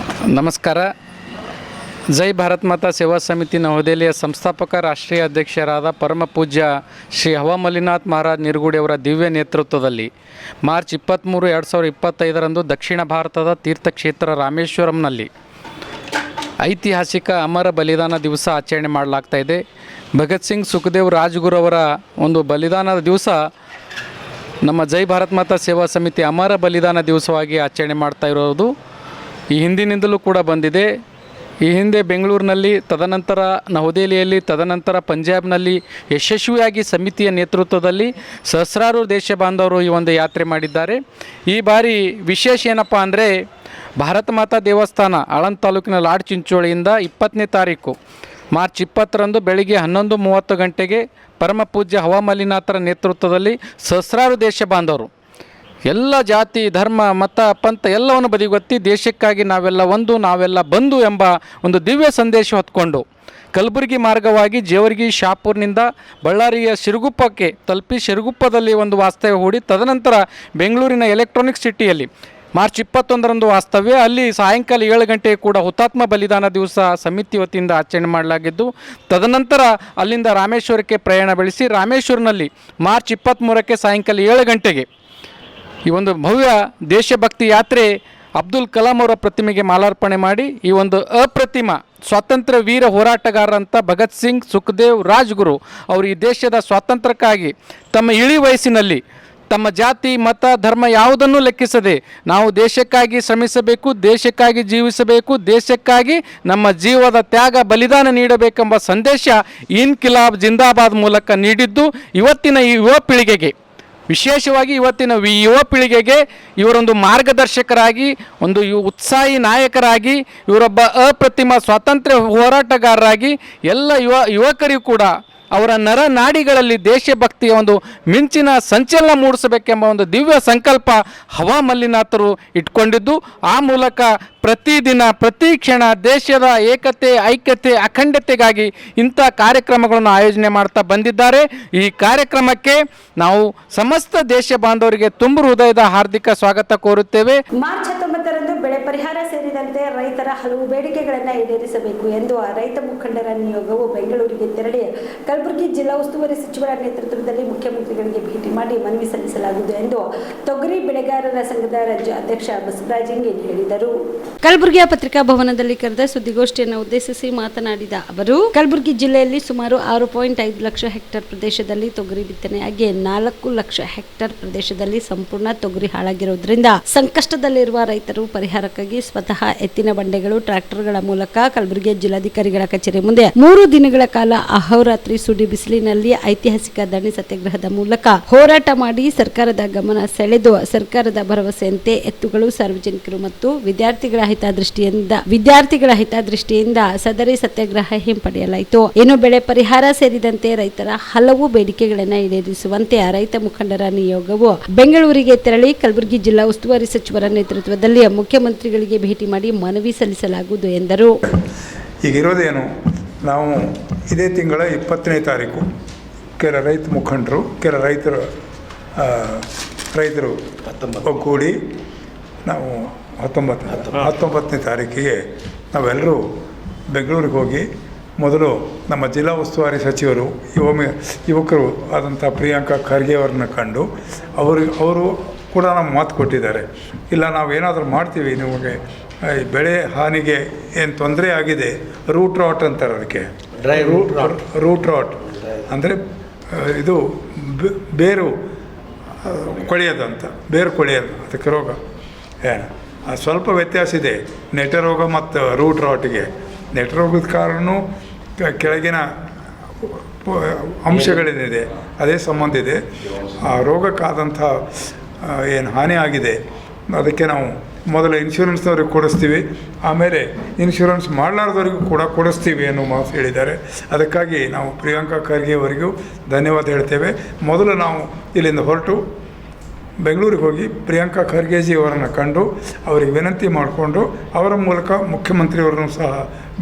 ನಮಸ್ಕಾರ. ಜೈ ಭಾರತ್ ಮಾತಾ ಸೇವಾ ಸಮಿತಿ ನವದೆಹಲಿಯ ಸಂಸ್ಥಾಪಕ ರಾಷ್ಟ್ರೀಯ ಅಧ್ಯಕ್ಷರಾದ ಪರಮ ಪೂಜ್ಯ ಶ್ರೀ ಹವ ಮಲ್ಲಿನಾಥ್ ಮಹಾರಾಜ್ ನಿರಗುಡಿ ಅವರ ದಿವ್ಯ ನೇತೃತ್ವದಲ್ಲಿ ಮಾರ್ಚ್ 23, 2025ರಂದು ದಕ್ಷಿಣ ಭಾರತದ ತೀರ್ಥಕ್ಷೇತ್ರ ರಾಮೇಶ್ವರಂನಲ್ಲಿ ಐತಿಹಾಸಿಕ ಅಮರ ಬಲಿದಾನ ದಿವಸ ಆಚರಣೆ ಮಾಡಲಾಗ್ತಾ ಇದೆ. ಭಗತ್ ಸಿಂಗ್ ಸುಖದೇವ್ ರಾಜ್ಗುರು ಅವರ ಒಂದು ಬಲಿದಾನದ ದಿವಸ ನಮ್ಮ ಜೈ ಭಾರತ್ ಮಾತಾ ಸೇವಾ ಸಮಿತಿ ಅಮರ ಬಲಿದಾನ ದಿವಸವಾಗಿ ಆಚರಣೆ ಮಾಡ್ತಾ ಇರೋದು ಈ ಹಿಂದಿನಿಂದಲೂ ಕೂಡ ಬಂದಿದೆ. ಈ ಹಿಂದೆ ಬೆಂಗಳೂರಿನಲ್ಲಿ, ತದನಂತರ ನವದೆಹಲಿಯಲ್ಲಿ, ತದನಂತರ ಪಂಜಾಬ್ನಲ್ಲಿ ಯಶಸ್ವಿಯಾಗಿ ಸಮಿತಿಯ ನೇತೃತ್ವದಲ್ಲಿ ಸಹಸ್ರಾರು ದೇಶ ಬಾಂಧವರು ಈ ಒಂದು ಯಾತ್ರೆ ಮಾಡಿದ್ದಾರೆ. ಈ ಬಾರಿ ವಿಶೇಷ ಏನಪ್ಪ ಅಂದರೆ, ಭಾರತ ಮಾತಾ ದೇವಸ್ಥಾನ ಆಳಂದ ತಾಲೂಕಿನ ಲಾಡ್ ಚಿಂಚೋಳಿಯಿಂದ 20ನೇ ತಾರೀಕು ಮಾರ್ಚ್ 20ರಂದು ಬೆಳಿಗ್ಗೆ 11:30 ಗಂಟೆಗೆ ಪರಮ ಪೂಜ್ಯ ಹವ ಮಲ್ಲಿನಾಥರ ನೇತೃತ್ವದಲ್ಲಿ ಸಹಸ್ರಾರು ದೇಶ ಬಾಂಧವರು ಎಲ್ಲ ಜಾತಿ, ಧರ್ಮ, ಮತ, ಪಂಥ ಎಲ್ಲವನ್ನು ಬದಿಗೊತ್ತಿ ದೇಶಕ್ಕಾಗಿ ನಾವೆಲ್ಲ ಒಂದು, ನಾವೆಲ್ಲ ಬಂಧು ಎಂಬ ಒಂದು ದಿವ್ಯ ಸಂದೇಶ ಹೊತ್ಕೊಂಡು ಕಲಬುರಗಿ ಮಾರ್ಗವಾಗಿ ಜೇವರ್ಗಿ, ಶಾಪುರ್ನಿಂದ ಬಳ್ಳಾರಿಯ ಸಿರುಗುಪ್ಪಕ್ಕೆ ತಲುಪಿ ಸಿರುಗುಪ್ಪದಲ್ಲಿ ಒಂದು ವಾಸ್ತವ್ಯ ಹೂಡಿ, ತದನಂತರ ಬೆಂಗಳೂರಿನ ಎಲೆಕ್ಟ್ರಾನಿಕ್ ಸಿಟಿಯಲ್ಲಿ ಮಾರ್ಚ್ 21ರಂದು ವಾಸ್ತವ್ಯ, ಅಲ್ಲಿ ಸಾಯಂಕಾಲ 7 ಗಂಟೆಗೆ ಕೂಡ ಹುತಾತ್ಮ ಬಲಿದಾನ ದಿವಸ ಸಮಿತಿ ವತಿಯಿಂದ ಆಚರಣೆ ಮಾಡಲಾಗಿದ್ದು, ತದನಂತರ ಅಲ್ಲಿಂದ ರಾಮೇಶ್ವರಕ್ಕೆ ಪ್ರಯಾಣ ಬೆಳೆಸಿ ರಾಮೇಶ್ವರನಲ್ಲಿ ಮಾರ್ಚ್ 23ಕ್ಕೆ ಸಾಯಂಕಾಲ 7 ಗಂಟೆಗೆ ಈ ಒಂದು ಭವ್ಯ ದೇಶಭಕ್ತಿ ಯಾತ್ರೆ ಅಬ್ದುಲ್ ಕಲಾಂ ಅವರ ಪ್ರತಿಮೆಗೆ ಮಾಲಾರ್ಪಣೆ ಮಾಡಿ ಈ ಒಂದು ಅಪ್ರತಿಮ ಸ್ವಾತಂತ್ರ್ಯ ವೀರ ಹೋರಾಟಗಾರರಂಥ ಭಗತ್ ಸಿಂಗ್ ಸುಖದೇವ್ ರಾಜ್ಗುರು ಅವರು ಈ ದೇಶದ ಸ್ವಾತಂತ್ರ್ಯಕ್ಕಾಗಿ ತಮ್ಮ ಇಳಿ ವಯಸ್ಸಿನಲ್ಲಿ ತಮ್ಮ ಜಾತಿ, ಮತ, ಧರ್ಮ ಯಾವುದನ್ನೂ ಲೆಕ್ಕಿಸದೆ ನಾವು ದೇಶಕ್ಕಾಗಿ ಶ್ರಮಿಸಬೇಕು, ದೇಶಕ್ಕಾಗಿ ಜೀವಿಸಬೇಕು, ದೇಶಕ್ಕಾಗಿ ನಮ್ಮ ಜೀವದ ತ್ಯಾಗ ಬಲಿದಾನ ನೀಡಬೇಕೆಂಬ ಸಂದೇಶ ಇನ್ಕಿಲಾಬ್ ಜಿಂದಾಬಾದ್ ಮೂಲಕ ನೀಡಿದ್ದು, ಇವತ್ತಿನ ಈ ಯುವ ಪೀಳಿಗೆಗೆ, ವಿಶೇಷವಾಗಿ ಇವತ್ತಿನ ಯುವ ಪೀಳಿಗೆಗೆ ಇವರೊಂದು ಮಾರ್ಗದರ್ಶಕರಾಗಿ, ಒಂದು ಉತ್ಸಾಹಿ ನಾಯಕರಾಗಿ, ಇವರೊಬ್ಬ ಅಪ್ರತಿಮ ಸ್ವಾತಂತ್ರ್ಯ ಹೋರಾಟಗಾರರಾಗಿ ಎಲ್ಲ ಯುವಕರಿಗೂ ಕೂಡ ಅವರ ನರನಾಡಿಗಳಲ್ಲಿ ದೇಶಭಕ್ತಿಯ ಒಂದು ಮಿಂಚಿನ ಸಂಚಲನ ಮೂಡಿಸಬೇಕೆಂಬ ಒಂದು ದಿವ್ಯ ಸಂಕಲ್ಪ ಹವ ಮಲ್ಲಿನಾಥರು ಇಟ್ಕೊಂಡಿದ್ದು, ಆ ಮೂಲಕ ಪ್ರತಿದಿನ ಪ್ರತಿ ಕ್ಷಣ ದೇಶದ ಏಕತೆ, ಐಕ್ಯತೆ, ಅಖಂಡತೆಗಾಗಿ ಇಂಥ ಕಾರ್ಯಕ್ರಮಗಳನ್ನು ಆಯೋಜನೆ ಮಾಡ್ತಾ ಬಂದಿದ್ದಾರೆ. ಈ ಕಾರ್ಯಕ್ರಮಕ್ಕೆ ನಾವು ಸಮಸ್ತ ದೇಶ ಬಾಂಧವರಿಗೆ ತುಂಬು ಹೃದಯದ ಹಾರ್ದಿಕ ಸ್ವಾಗತ ಕೋರುತ್ತೇವೆ. ಮಾರ್ಚ್ 19ರಂದು ಬೆಳೆ ಪರಿಹಾರ ಸೇರಿದಂತೆ ರೈತರ ಹಲವು ಬೇಡಿಕೆಗಳನ್ನು ಈಡೇರಿಸಬೇಕು ಎಂದು ರೈತ ಮುಖಂಡರ ನಿಯೋಗವು ಬೆಂಗಳೂರಿಗೆ ತೆರಳಿ ಕಲಬುರಗಿ ಜಿಲ್ಲಾ ಉಸ್ತುವಾರಿ ಸಚಿವರ ನೇತೃತ್ವದಲ್ಲಿ ಮುಖ್ಯಮಂತ್ರಿಗಳಿಗೆ ಭೇಟಿ ಮಾಡಿ ಮನವಿ ಸಲ್ಲಿಸಲಾಗುವುದು ಎಂದು ತೊಗರಿ ಬೆಳೆಗಾರರ ಸಂಘದ ರಾಜ್ಯ ಅಧ್ಯಕ್ಷ ಬಸವರಾಜ್ ಇಂಗೇನ್ ಹೇಳಿದರು. ಕಲಬುರಗಿಯ ಪತ್ರಿಕಾ ಭವನದಲ್ಲಿ ಕರೆದ ಸುದ್ದಿಗೋಷ್ಠಿಯನ್ನು ಉದ್ದೇಶಿಸಿ ಮಾತನಾಡಿದ ಅವರು, ಕಲಬುರಗಿ ಜಿಲ್ಲೆಯಲ್ಲಿ ಸುಮಾರು 6.5 ಲಕ್ಷ ಹೆಕ್ಟೇರ್ ಪ್ರದೇಶದಲ್ಲಿ ತೊಗರಿ ಬಿತ್ತನೆಯಾಗಿ 4 ಲಕ್ಷ ಹೆಕ್ಟೇರ್ ಪ್ರದೇಶದಲ್ಲಿ ಸಂಪೂರ್ಣ ತೊಗರಿ ಹಾಳಾಗಿರುವುದರಿಂದ ಸಂಕಷ್ಟದಲ್ಲಿರುವ ರೈತರು ಪರಿಹಾರಕ್ಕಾಗಿ ಸ್ವತಃ ಎತ್ತಿನ ಬಂಡೆಗಳು, ಟ್ರ್ಯಾಕ್ಟರ್ಗಳ ಮೂಲಕ ಕಲಬುರಗಿ ಜಿಲ್ಲಾಧಿಕಾರಿಗಳ ಕಚೇರಿ ಮುಂದೆ 3 ದಿನಗಳ ಕಾಲ ಅಹೋರಾತ್ರಿ ಸುಡಿ ಬಿಸಿಲಿನಲ್ಲಿ ಐತಿಹಾಸಿಕ ಧರಣಿ ಸತ್ಯಾಗ್ರಹದ ಮೂಲಕ ಹೋರಾಟ ಮಾಡಿ ಸರ್ಕಾರದ ಗಮನ ಸೆಳೆದು ಸರ್ಕಾರದ ಭರವಸೆಯಂತೆ ಎತ್ತುಗಳು, ಸಾರ್ವಜನಿಕರು ಮತ್ತು ವಿದ್ಯಾರ್ಥಿಗಳ ಹಿತದೃಷ್ಟಿಯಿಂದ ಸದರಿ ಸತ್ಯಾಗ್ರಹ ಹಿಂಪಡೆಯಲಾಯಿತು. ಇನ್ನು ಬೆಳೆ ಪರಿಹಾರ ಸೇರಿದಂತೆ ರೈತರ ಹಲವು ಬೇಡಿಕೆಗಳನ್ನು ಈಡೇರಿಸುವಂತೆ ರೈತ ಮುಖಂಡರ ನಿಯೋಗವು ಬೆಂಗಳೂರಿಗೆ ತೆರಳಿ ಕಲಬುರಗಿ ಜಿಲ್ಲಾ ಉಸ್ತುವಾರಿ ಸಚಿವರ ನೇತೃತ್ವದಲ್ಲಿ ಮುಖ್ಯಮಂತ್ರಿಗಳಿಗೆ ಭೇಟಿ ಮಾಡಿ ಮನವಿ ಸಲ್ಲಿಸಲಾಗುವುದು ಎಂದರು. ಈಗಿರೋದೇನು, ನಾವು ಇದೇ ತಿಂಗಳ 20ನೇ ತಾರೀಕು ಕೆಲ ರೈತ ಮುಖಂಡರು, ಕೆಲ ರೈತರು ಒಗ್ಗೂಡಿ ನಾವು 19ನೇ ತಾರೀಕಿಗೆ ನಾವೆಲ್ಲರೂ ಬೆಂಗಳೂರಿಗೆ ಹೋಗಿ ಮೊದಲು ನಮ್ಮ ಜಿಲ್ಲಾ ಉಸ್ತುವಾರಿ ಸಚಿವರು ಯುವಕರು ಆದಂಥ ಪ್ರಿಯಾಂಕಾ ಖರ್ಗೆ ಅವ್ರನ್ನ ಕಂಡು ಅವರು ಕೂಡ ನಮ್ಮ ಮಾತು ಕೊಟ್ಟಿದ್ದಾರೆ. ಇಲ್ಲ, ನಾವೇನಾದರೂ ಮಾಡ್ತೀವಿ, ನಿಮಗೆ ಬೆಳೆ ಹಾನಿಗೆ ಏನು ತೊಂದರೆ ಆಗಿದೆ, ರೂಟ್ ರಾಟ್ ಅಂತಾರೆ ಅದಕ್ಕೆ, ರೂಟ್ ರಾಟ್ ಅಂದರೆ ಇದು ಬೇರು ಕೊಳೆಯೋದು ಅಂತ, ಬೇರು ಕೊಳೆಯೋದು ಅದಕ್ಕೆ ರೋಗ. ಸ್ವಲ್ಪ ವ್ಯತ್ಯಾಸ ಇದೆ ನೆಟ ರೋಗ ಮತ್ತು ರೂಟ್ ರಾಟ್ಗೆ. ನೆಟ ರೋಗದ ಕಾರಣ ಕೆಳಗಿನ ಅಂಶಗಳೇನಿದೆ ಅದೇ ಸಂಬಂಧ ಇದೆ. ಆ ರೋಗಕ್ಕಾದಂಥ ಏನು ಹಾನಿ ಆಗಿದೆ ಅದಕ್ಕೆ ನಾವು ಮೊದಲು ಇನ್ಶೂರೆನ್ಸ್ನವ್ರಿಗೆ ಕೊಡಿಸ್ತೀವಿ, ಆಮೇಲೆ ಇನ್ಶೂರೆನ್ಸ್ ಮಾಡಲಾರ್ದವ್ರಿಗೂ ಕೂಡ ಕೊಡಿಸ್ತೀವಿ ಅನ್ನೋ ಮಾತು ಹೇಳಿದ್ದಾರೆ. ಅದಕ್ಕಾಗಿ ನಾವು ಪ್ರಿಯಾಂಕಾ ಖರ್ಗೆ ಅವರಿಗೂ ಧನ್ಯವಾದ ಹೇಳ್ತೇವೆ. ಮೊದಲು ನಾವು ಇಲ್ಲಿಂದ ಹೊರಟು ಬೆಂಗಳೂರಿಗೆ ಹೋಗಿ ಪ್ರಿಯಾಂಕಾ ಖರ್ಗೆಜಿ ಅವರನ್ನು ಕಂಡು ಅವರಿಗೆ ವಿನಂತಿ ಮಾಡಿಕೊಂಡು ಅವರ ಮೂಲಕ ಮುಖ್ಯಮಂತ್ರಿಯವರನ್ನು ಸಹ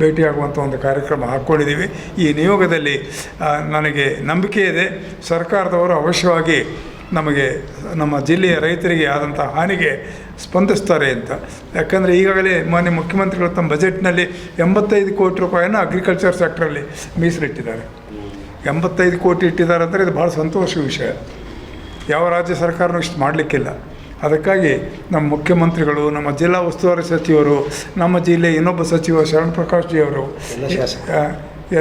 ಭೇಟಿಯಾಗುವಂಥ ಒಂದು ಕಾರ್ಯಕ್ರಮ ಹಾಕ್ಕೊಂಡಿದ್ದೀವಿ. ಈ ನಿಯೋಗದಲ್ಲಿ ನನಗೆ ನಂಬಿಕೆ ಇದೆ, ಸರ್ಕಾರದವರು ಅವಶ್ಯವಾಗಿ ನಮಗೆ ನಮ್ಮ ಜಿಲ್ಲೆಯ ರೈತರಿಗೆ ಆದಂಥ ಹಾನಿಗೆ ಸ್ಪಂದಿಸ್ತಾರೆ ಅಂತ. ಯಾಕಂದರೆ ಈಗಾಗಲೇ ಮಾನ್ಯ ಮುಖ್ಯಮಂತ್ರಿಗಳು ತಮ್ಮ ಬಜೆಟ್ನಲ್ಲಿ 85 ಕೋಟಿ ರೂಪಾಯಿಯನ್ನು ಅಗ್ರಿಕಲ್ಚರ್ ಸೆಕ್ಟ್ರಲ್ಲಿ ಮೀಸಲಿಟ್ಟಿದ್ದಾರೆ. 85 ಕೋಟಿ ಇಟ್ಟಿದ್ದಾರೆ ಅಂದರೆ ಇದು ಭಾಳ ಸಂತೋಷ ವಿಷಯ. ಯಾವ ರಾಜ್ಯ ಸರ್ಕಾರನೂ ಇಷ್ಟು ಮಾಡಲಿಕ್ಕಿಲ್ಲ. ಅದಕ್ಕಾಗಿ ನಮ್ಮ ಮುಖ್ಯಮಂತ್ರಿಗಳು, ನಮ್ಮ ಜಿಲ್ಲಾ ಉಸ್ತುವಾರಿ ಸಚಿವರು, ನಮ್ಮ ಜಿಲ್ಲೆಯ ಇನ್ನೊಬ್ಬ ಸಚಿವ ಶರಣ್ ಪ್ರಕಾಶ್ ಜಿ ಅವರು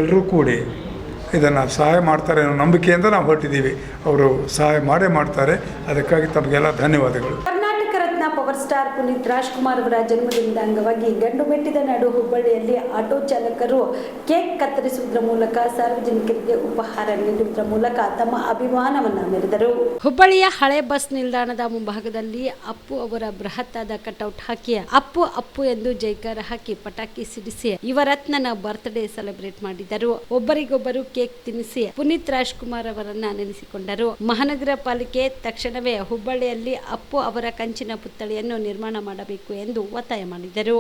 ಎಲ್ಲರೂ ಕೂಡಿ ಇದನ್ನು ಸಹಾಯ ಮಾಡ್ತಾರೆ ಅನ್ನೋ ನಂಬಿಕೆಯಿಂದ ನಾವು ಹೊರಟಿದ್ದೀವಿ. ಅವರು ಸಹಾಯ ಮಾಡೇ ಮಾಡ್ತಾರೆ. ಅದಕ್ಕಾಗಿ ತಮಗೆಲ್ಲ ಧನ್ಯವಾದಗಳು. ಕರ್ನಾಟಕ ರತ್ನ ಪವರ್ ಸ್ಟಾರ್ ಪುನೀತ್ ರಾಜ್ಕುಮಾರ್ ಅವರ ಜನ್ಮದಿನದ ಅಂಗವಾಗಿ ಗಂಡು ಮೆಟ್ಟಿದ ನಾಡು ಹುಬ್ಬಳ್ಳಿಯಲ್ಲಿ ಆಟೋ ಚಾಲಕರು ಕೇಕ್ ಕತ್ತರಿಸುವುದರ ಮೂಲಕ ಸಾರ್ವಜನಿಕರಿಗೆ ಉಪಹಾರ ನೀಡುವುದರ ಮೂಲಕ ತಮ್ಮ ಅಭಿಮಾನವನ್ನು ಮೆರೆದರು. ಹುಬ್ಬಳ್ಳಿಯ ಹಳೆ ಬಸ್ ನಿಲ್ದಾಣದ ಮುಂಭಾಗದಲ್ಲಿ ಅಪ್ಪು ಅವರ ಬೃಹತ್ತಾದ ಕಟೌಟ್ ಹಾಕಿ ಅಪ್ಪು ಅಪ್ಪು ಎಂದು ಜೈಕಾರ ಹಾಕಿ ಪಟಾಕಿ ಸಿಡಿಸಿ ಯುವರತ್ನನ ಬರ್ತ್ಡೇ ಸೆಲೆಬ್ರೇಟ್ ಮಾಡಿದರು. ಒಬ್ಬರಿಗೊಬ್ಬರು ಕೇಕ್ ತಿನ್ನಿಸಿ ಪುನೀತ್ ರಾಜ್ಕುಮಾರ್ ಅವರನ್ನ ನೆನೆಸಿಕೊಂಡರು. ಮಹಾನಗರ ಪಾಲಿಕೆ ತಕ್ಷಣವೇ ಹುಬ್ಬಳ್ಳಿಯಲ್ಲಿ ಅಪ್ಪು ಅವರ ಕಂಚಿನ ಪುತ್ಥಳಿಯನ್ನು ನಿರ್ಮಾಣ ಮಾಡಬೇಕು ಎಂದು ಒತ್ತಾಯ ಮಾಡಿದರು.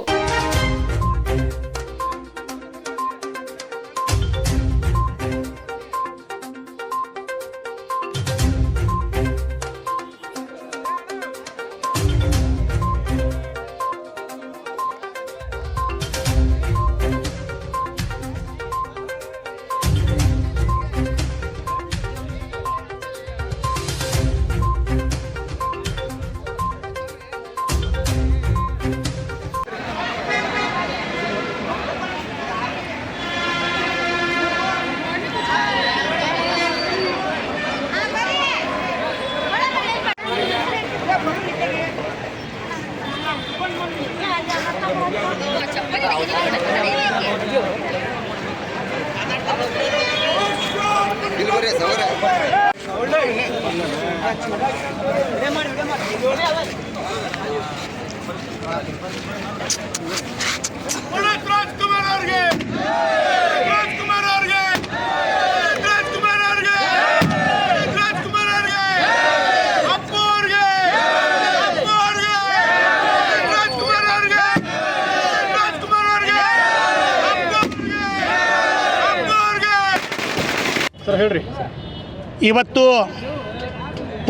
ಇವತ್ತು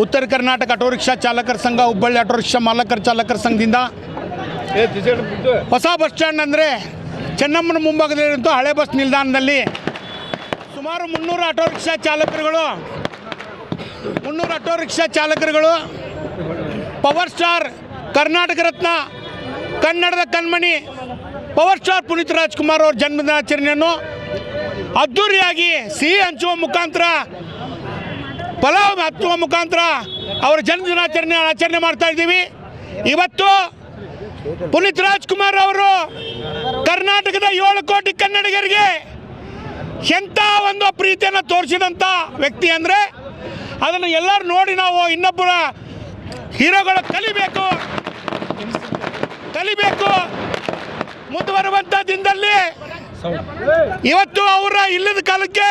ಉತ್ತರ ಕರ್ನಾಟಕ ಆಟೋ ರಿಕ್ಷಾ ಚಾಲಕರ ಸಂಘ, ಹುಬ್ಬಳ್ಳಿ ಆಟೋ ರಿಕ್ಷಾ ಮಾಲಕರ ಚಾಲಕರ ಸಂಘದಿಂದ ಹೊಸ ಬಸ್ ಸ್ಟ್ಯಾಂಡ್ ಅಂದರೆ ಚೆನ್ನಮ್ಮನ ಮುಂಭಾಗದಲ್ಲಿರುವಂಥ ಹಳೆ ಬಸ್ ನಿಲ್ದಾಣದಲ್ಲಿ ಸುಮಾರು 300 ಆಟೋ ರಿಕ್ಷಾ ಚಾಲಕರುಗಳು ಪವರ್ ಸ್ಟಾರ್ ಕರ್ನಾಟಕ ರತ್ನ ಕನ್ನಡದ ಕಣ್ಮಣಿ ಪವರ್ ಸ್ಟಾರ್ ಪುನೀತ್ ರಾಜ್ಕುಮಾರ್ ಅವ್ರ ಜನ್ಮದಿನಾಚರಣೆಯನ್ನು ಅದ್ಧೂರಿಯಾಗಿ ಸಿಹಿ ಹಂಚುವ ಮುಖಾಂತರ, ಪಲಾವ್ ಹಚ್ಚುವ ಮುಖಾಂತರ ಅವರ ಆಚರಣೆ ಮಾಡ್ತಾ ಇದ್ದೀವಿ. ಇವತ್ತು ಪುನೀತ್ ರಾಜ್ಕುಮಾರ್ ಅವರು ಕರ್ನಾಟಕದ 7 ಕೋಟಿ ಕನ್ನಡಿಗರಿಗೆ ಎಂಥ ಒಂದು ಪ್ರೀತಿಯನ್ನು ತೋರಿಸಿದಂಥ ವ್ಯಕ್ತಿ ಅಂದರೆ ಅದನ್ನು ಎಲ್ಲರೂ ನೋಡಿ ನಾವು ಇನ್ನೊಬ್ಬರ ಹೀರೋಗಳು ಕಲಿಬೇಕು. ಮುಂದುವರುವಂಥ ದಿನದಲ್ಲಿ ಇವತ್ತು ಅವರ ಇಲ್ಲದ ಕಾಲಕ್ಕೆ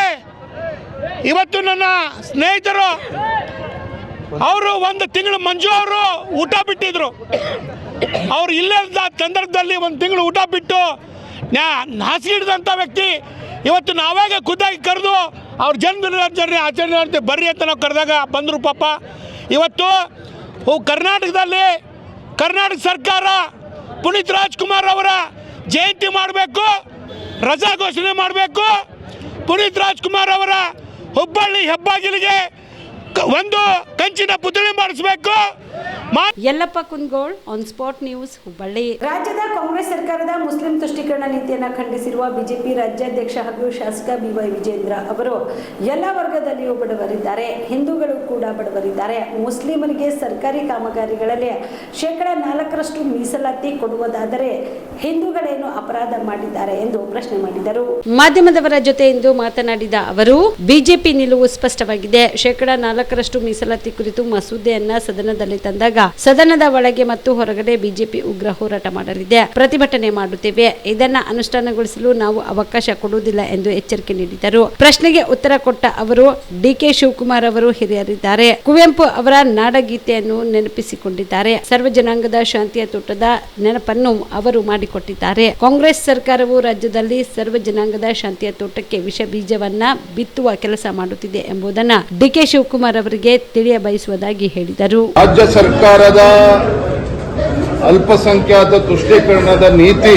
ಇವತ್ತು ನನ್ನ ಸ್ನೇಹಿತರು ಅವರು 1 ತಿಂಗಳು ಮಂಜು ಅವರು ಊಟ ಬಿಟ್ಟಿದ್ರು. ಅವರು ಇಲ್ಲದ ಸಂದರ್ಭದಲ್ಲಿ 1 ತಿಂಗಳು ಊಟ ಬಿಟ್ಟು ಹಾಸಿಗೆ ಹಿಡಿದಂಥ ವ್ಯಕ್ತಿ ಇವತ್ತು ನಾವಾಗ ಖುದ್ದಾಗಿ ಕರೆದು ಅವ್ರ ಜನ್ಮದಿನಾಚರಣೆ ಆಚರಣೆ ಮಾಡ್ತೀವಿ ಬರ್ರಿ ಅಂತ ನಾವು ಕರೆದಾಗ ಬಂದರು ಪಾಪ. ಇವತ್ತು ಕರ್ನಾಟಕದಲ್ಲಿ ಕರ್ನಾಟಕ ಸರ್ಕಾರ ಪುನೀತ್ ರಾಜ್ಕುಮಾರ್ ಅವರ ಜಯಂತಿ ಮಾಡಬೇಕು, ರಜಾ ಘೋಷಣೆ ಮಾಡಬೇಕು. ಪುನೀತ್ ರಾಜ್ಕುಮಾರ್ ಅವರ ಹುಬ್ಬಳ್ಳಿ ಹೆಬ್ಬಾಗಿಲಿಗೆ ಒಂದು ಕಂಚಿನ ಪುತ್ಥಳಿ ಮಾಡಿಸಬೇಕು. Yallappa Kundagol on spot news Hubballi. ರಾಜ್ಯದ ಕಾಂಗ್ರೆಸ್ ಸರ್ಕಾರದ ಮುಸ್ಲಿಂ ತುಷ್ಟೀಕರಣ ನೀತಿಯನ್ನು ಖಂಡಿಸಿರುವ ಬಿಜೆಪಿ ರಾಜ್ಯಾಧ್ಯಕ್ಷ ಹಾಗೂ ಶಾಸಕ BY ವಿಜೇಂದ್ರ ಅವರು ಎಲ್ಲ ವರ್ಗದಲ್ಲಿಯೂ ಬಡವರಿದ್ದಾರೆ, ಹಿಂದೂಗಳು ಕೂಡ ಬಡವರಿದ್ದಾರೆ, ಮುಸ್ಲಿಮರಿಗೆ ಸರ್ಕಾರಿ ಕಾಮಗಾರಿಗಳಲ್ಲಿ 4% ಮೀಸಲಾತಿ ಕೊಡುವುದಾದರೆ ಹಿಂದೂಗಳೇನು ಅಪರಾಧ ಮಾಡಿದ್ದಾರೆ ಎಂದು ಪ್ರಶ್ನೆ ಮಾಡಿದರು. ಮಾಧ್ಯಮದವರ ಜೊತೆ ಇಂದು ಮಾತನಾಡಿದ ಅವರು, ಬಿಜೆಪಿ ನಿಲುವು ಸ್ಪಷ್ಟವಾಗಿದೆ. 4% ಮೀಸಲಾತಿ ಕುರಿತು ಮಸೂದೆಯನ್ನ ಸದನದಲ್ಲಿ ತಂದಾಗ ಸದನದ ಒಳಗೆ ಮತ್ತು ಹೊರಗಡೆ ಬಿಜೆಪಿ ಉಗ್ರ ಹೋರಾಟ ಮಾಡಲಿದೆ, ಪ್ರತಿಭಟನೆ ಮಾಡುತ್ತೇವೆ. ಇದನ್ನ ಅನುಷ್ಠಾನಗೊಳಿಸಲು ನಾವು ಅವಕಾಶ ಕೊಡುವುದಿಲ್ಲ ಎಂದು ಎಚ್ಚರಿಕೆ ನೀಡಿದರು. ಪ್ರಶ್ನೆಗೆ ಉತ್ತರ ಕೊಟ್ಟ ಅವರು, DK ಶಿವಕುಮಾರ್ ಅವರು ಹಿರಿಯರಿದ್ದಾರೆ, ಕುವೆಂಪು ಅವರ ನಾಡಗೀತೆಯನ್ನು ನೆನಪಿಸಿಕೊಂಡಿದ್ದಾರೆ, ಸರ್ವ ಜನಾಂಗದ ಶಾಂತಿಯ ತೋಟದ ನೆನಪನ್ನು ಅವರು ಮಾಡಿಕೊಟ್ಟಿದ್ದಾರೆ. ಕಾಂಗ್ರೆಸ್ ಸರ್ಕಾರವು ರಾಜ್ಯದಲ್ಲಿ ಸರ್ವ ಜನಾಂಗದ ಶಾಂತಿಯ ತೋಟಕ್ಕೆ ವಿಷ ಬೀಜವನ್ನ ಬಿತ್ತುವ ಕೆಲಸ ಮಾಡುತ್ತಿದೆ ಎಂಬುದನ್ನು DK ಶಿವಕುಮಾರ್ ಅವರಿಗೆ ತಿಳಿಯಬಯಸುವುದಾಗಿ ಹೇಳಿದರು. ರಾಜ್ಯ ಸರ್ಕಾರದ ಅಲ್ಪಸಂಖ್ಯಾತ ತುಷ್ಟೀಕರಣದ ನೀತಿ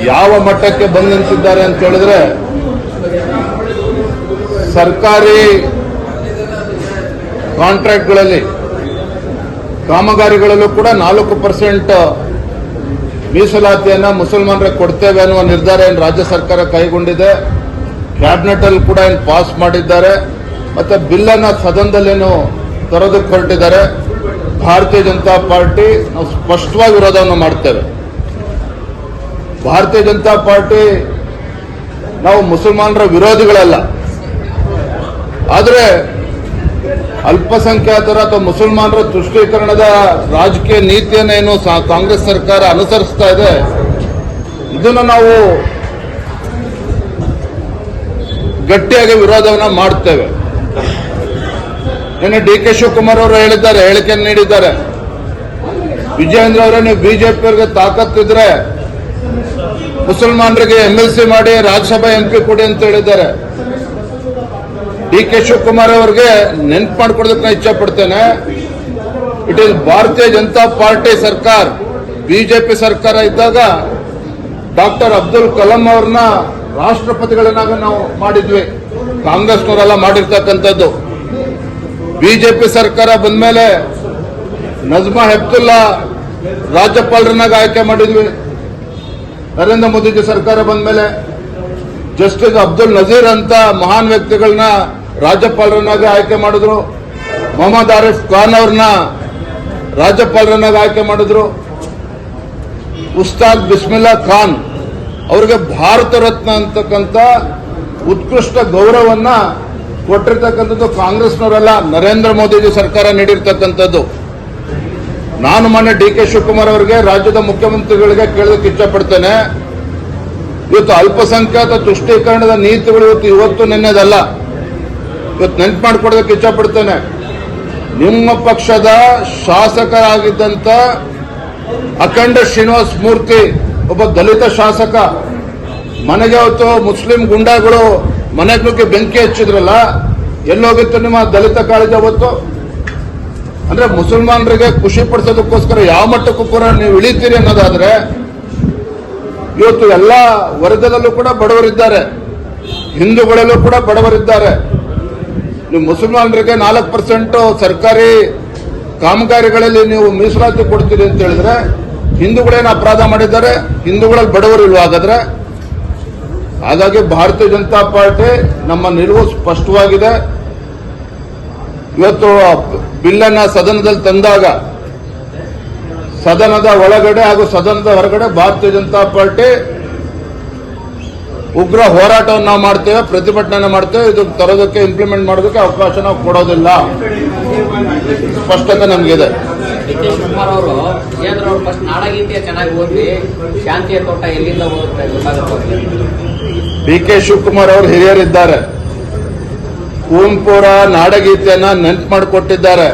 ಯಾವ ಮಟ್ಟಕ್ಕೆ ಬಂದು ನಿಂತಿದ್ದಾರೆ ಅಂತ ಹೇಳಿದ್ರೆ, ಸರ್ಕಾರಿ ಕಾಂಟ್ರಾಕ್ಟ್ಗಳಲ್ಲಿ ಕಾಮಗಾರಿಗಳಲ್ಲೂ ಕೂಡ 4% ಮೀಸಲಾತಿಯನ್ನ ಮುಸಲ್ಮಾನರಿಗೆ ಕೊಡ್ತೇವೆ ಅನ್ನುವ ನಿರ್ಧಾರ ಏನು ರಾಜ್ಯ ಸರ್ಕಾರ ಕೈಗೊಂಡಿದೆ. ಕ್ಯಾಬಿನೆಟ್ ಅಲ್ಲಿ ಕೂಡ ಏನು ಪಾಸ್ ಮಾಡಿದ್ದಾರೆ. ಮತ್ತೆ ಬಿಲ್ಲನ್ನ ಸದನದಲ್ಲೇನು ತರೋದಕ್ಕೆ ಹೊರಟಿದ್ದಾರೆ. ಭಾರತೀಯ ಜನತಾ ಪಾರ್ಟಿ ನಾವು ಸ್ಪಷ್ಟವಾಗಿ ವಿರೋಧವನ್ನು ಮಾಡ್ತೇವೆ. ಭಾರತೀಯ ಜನತಾ ಪಾರ್ಟಿ ನಾವು ಮುಸಲ್ಮಾನರ ವಿರೋಧಿಗಳಲ್ಲ. ಆದರೆ ಅಲ್ಪಸಂಖ್ಯಾತರ ಅಥವಾ ಮುಸಲ್ಮಾನರ ತುಷ್ಟೀಕರಣದ ರಾಜಕೀಯ ನೀತಿಯನ್ನೇನು ಕಾಂಗ್ರೆಸ್ ಸರ್ಕಾರ ಅನುಸರಿಸ್ತಾ ಇದೆ, ಇದನ್ನು ನಾವು ಗಟ್ಟಿಯಾಗಿ ವಿರೋಧವನ್ನ ಮಾಡ್ತೇವೆ. ನಿನ್ನೆ DK ಶಿವಕುಮಾರ್ ಅವರು ಹೇಳಿದ್ದಾರೆ, ಹೇಳಿಕೆಯನ್ನು ನೀಡಿದ್ದಾರೆ. ವಿಜಯೇಂದ್ರ ಅವರೇ, ನೀವು ಬಿಜೆಪಿಯವರಿಗೆ ತಾಕತ್ತಿದ್ರೆ ಮುಸಲ್ಮಾನರಿಗೆ MLC ಮಾಡಿ ರಾಜ್ಯಸಭಾ MP ಕೊಡಿ ಅಂತ ಹೇಳಿದ್ದಾರೆ. DK ಶಿವಕುಮಾರ್ ಅವರಿಗೆ ನೆನ್ಪು ಮಾಡ್ಕೊಡೋದಕ್ಕೆ ನಾನು ಇಚ್ಛೆ ಪಡ್ತೇನೆ. ಇಟ್ ಈಸ್ ಭಾರತೀಯ ಜನತಾ ಪಾರ್ಟಿ ಸರ್ಕಾರ, ಬಿಜೆಪಿ ಸರ್ಕಾರ ಇದ್ದಾಗ ಡಾಕ್ಟರ್ ಅಬ್ದುಲ್ ಕಲಾಂ ಅವ್ರನ್ನ ರಾಷ್ಟ್ರಪತಿಗಳನ್ನಾಗ ನಾವು ಮಾಡಿದ್ವಿ, ಕಾಂಗ್ರೆಸ್ನವರೆಲ್ಲ ಮಾಡಿರ್ತಕ್ಕಂಥದ್ದು. ಬಿಜೆಪಿ ಸರ್ಕಾರ ಬಂದ ಮೇಲೆ ನಜ್ಮಾ ಹೆಪ್ತುಲ್ಲಾ ರಾಜ್ಯಪಾಲರನ್ನಾಗ ಆಯ್ಕೆ ಮಾಡಿದ್ವಿ. ನರೇಂದ್ರ ಮೋದಿಜಿ ಸರ್ಕಾರ ಬಂದ ಮೇಲೆ ಜಸ್ಟಿಸ್ ಅಬ್ದುಲ್ ನಜೀರ್ ಅಂತ ಮಹಾನ್ ವ್ಯಕ್ತಿಗಳನ್ನ ರಾಜ್ಯಪಾಲರನ್ನಾಗ ಆಯ್ಕೆ ಮಾಡಿದ್ರು. ಮೊಹಮ್ಮದ್ ಆರಿಫ್ ಖಾನ್ ಅವ್ರನ್ನ ರಾಜ್ಯಪಾಲರನ್ನಾಗ ಆಯ್ಕೆ ಮಾಡಿದ್ರು. ಉಸ್ತಾದ್ ಬಿಸ್ಮಿಲ್ಲಾ ಖಾನ್ ಅವರಿಗೆ ಭಾರತ ರತ್ನ ಅಂತಕ್ಕಂಥ ಉತ್ಕೃಷ್ಟ ಗೌರವವನ್ನ ಕೊಟ್ಟಿರ್ತಕ್ಕಂಥದ್ದು ಕಾಂಗ್ರೆಸ್ನವರೆಲ್ಲ, ನರೇಂದ್ರ ಮೋದಿಜಿ ಸರ್ಕಾರ ನೀಡಿರ್ತಕ್ಕಂಥದ್ದು. ನಾನು ಮೊನ್ನೆ DK ಶಿವಕುಮಾರ್ ಅವರಿಗೆ, ರಾಜ್ಯದ ಮುಖ್ಯಮಂತ್ರಿಗಳಿಗೆ ಕೇಳೋದಕ್ಕೆ ಇಚ್ಛಪಡ್ತೇನೆ. ಇವತ್ತು ಅಲ್ಪಸಂಖ್ಯಾತ ತುಷ್ಟೀಕರಣದ ನೀತಿಗಳು ಇವತ್ತು ನಿನ್ನೆದಲ್ಲ, ಇವತ್ತು ನೆನ್ಪು ಮಾಡಿಕೊಡೋದಕ್ಕೆ ಇಚ್ಛಪಡ್ತೇನೆ. ನಿಮ್ಮ ಪಕ್ಷದ ಶಾಸಕರಾಗಿದ್ದಂತ ಅಖಂಡ ಶ್ರೀನಿವಾಸ ಮೂರ್ತಿ ಒಬ್ಬ ದಲಿತ ಶಾಸಕ, ಮನೆಗೆ ಅವತ್ತು ಮುಸ್ಲಿಂ ಗುಂಡಾಗಳು ಮನೆಗೆ ನುಗ್ಗಿ ಬೆಂಕಿ ಹಚ್ಚಿದ್ರಲ್ಲ, ಎಲ್ಲೋಗಿತ್ತು ನಿಮ್ಮ ದಲಿತ ಕಾಳಜಿ ಅವತ್ತು? ಅಂದ್ರೆ ಮುಸಲ್ಮಾನರಿಗೆ ಖುಷಿ ಪಡಿಸೋದಕ್ಕೋಸ್ಕರ ಯಾವ ಮಟ್ಟಕ್ಕೂ ಕೂಡ ನೀವು ಇಳಿತೀರಿ ಅನ್ನೋದಾದ್ರೆ, ಇವತ್ತು ಎಲ್ಲ ವರ್ಗದಲ್ಲೂ ಕೂಡ ಬಡವರಿದ್ದಾರೆ, ಹಿಂದೂಗಳಲ್ಲೂ ಕೂಡ ಬಡವರಿದ್ದಾರೆ. ನೀವು ಮುಸಲ್ಮಾನರಿಗೆ 4% ಸರ್ಕಾರಿ ಕಾಮಗಾರಿಗಳಲ್ಲಿ ನೀವು ಮೀಸಲಾತಿ ಕೊಡ್ತೀರಿ ಅಂತ ಹೇಳಿದ್ರೆ ಹಿಂದೂಗಳೇನು ಅಪರಾಧ ಮಾಡಿದ್ದಾರೆ? ಹಿಂದೂಗಳಲ್ಲಿ ಬಡವರು ಇಲ್ವಾ ಹಾಗಾದ್ರೆ? ಹಾಗಾಗಿ ಭಾರತೀಯ ಜನತಾ ಪಾರ್ಟಿ ನಮ್ಮ ನಿಲುವು ಸ್ಪಷ್ಟವಾಗಿದೆ. ಇವತ್ತು ಬಿಲ್ಲನ್ನ ಸದನದಲ್ಲಿ ತಂದಾಗ ಸದನದ ಒಳಗಡೆ ಹಾಗೂ ಸದನದ ಹೊರಗಡೆ ಭಾರತೀಯ ಜನತಾ ಪಾರ್ಟಿ ಉಗ್ರ ಹೋರಾಟವನ್ನು ನಾವು ಮಾಡ್ತೇವೆ, ಪ್ರತಿಭಟನೆ ಮಾಡ್ತೇವೆ. ಇದು ತರೋದಕ್ಕೆ ಇಂಪ್ಲಿಮೆಂಟ್ ಮಾಡೋದಕ್ಕೆ ಅವಕಾಶ ನಾವು ಕೊಡೋದಿಲ್ಲ. ಸ್ಪಷ್ಟತೆ ನಮಗಿದೆ. ಡಿ.ಕೆ. ಶಿವಕುಮಾರ್ ಅವರು ಫಸ್ಟ್ ನಾಡಗೀತೆ ಚೆನ್ನಾಗಿ ಓದಿ ಶಾಂತಿಯ ತೋಟ ಎಲ್ಲಿಂದ ಓದುತ್ತೆ ಗೊತ್ತಾಗುತ್ತೆ. ಡಿ.ಕೆ. ಶಿವಕುಮಾರ್ ಅವರು ಹಿರಿಯರಿದ್ದಾರೆ. ಕುವೆಂಪುರ ನಾಡಗೀತೆಯನ್ನ ನೆನಪು ಮಾಡಿಕೊಟ್ಟಿದ್ದಾರೆ.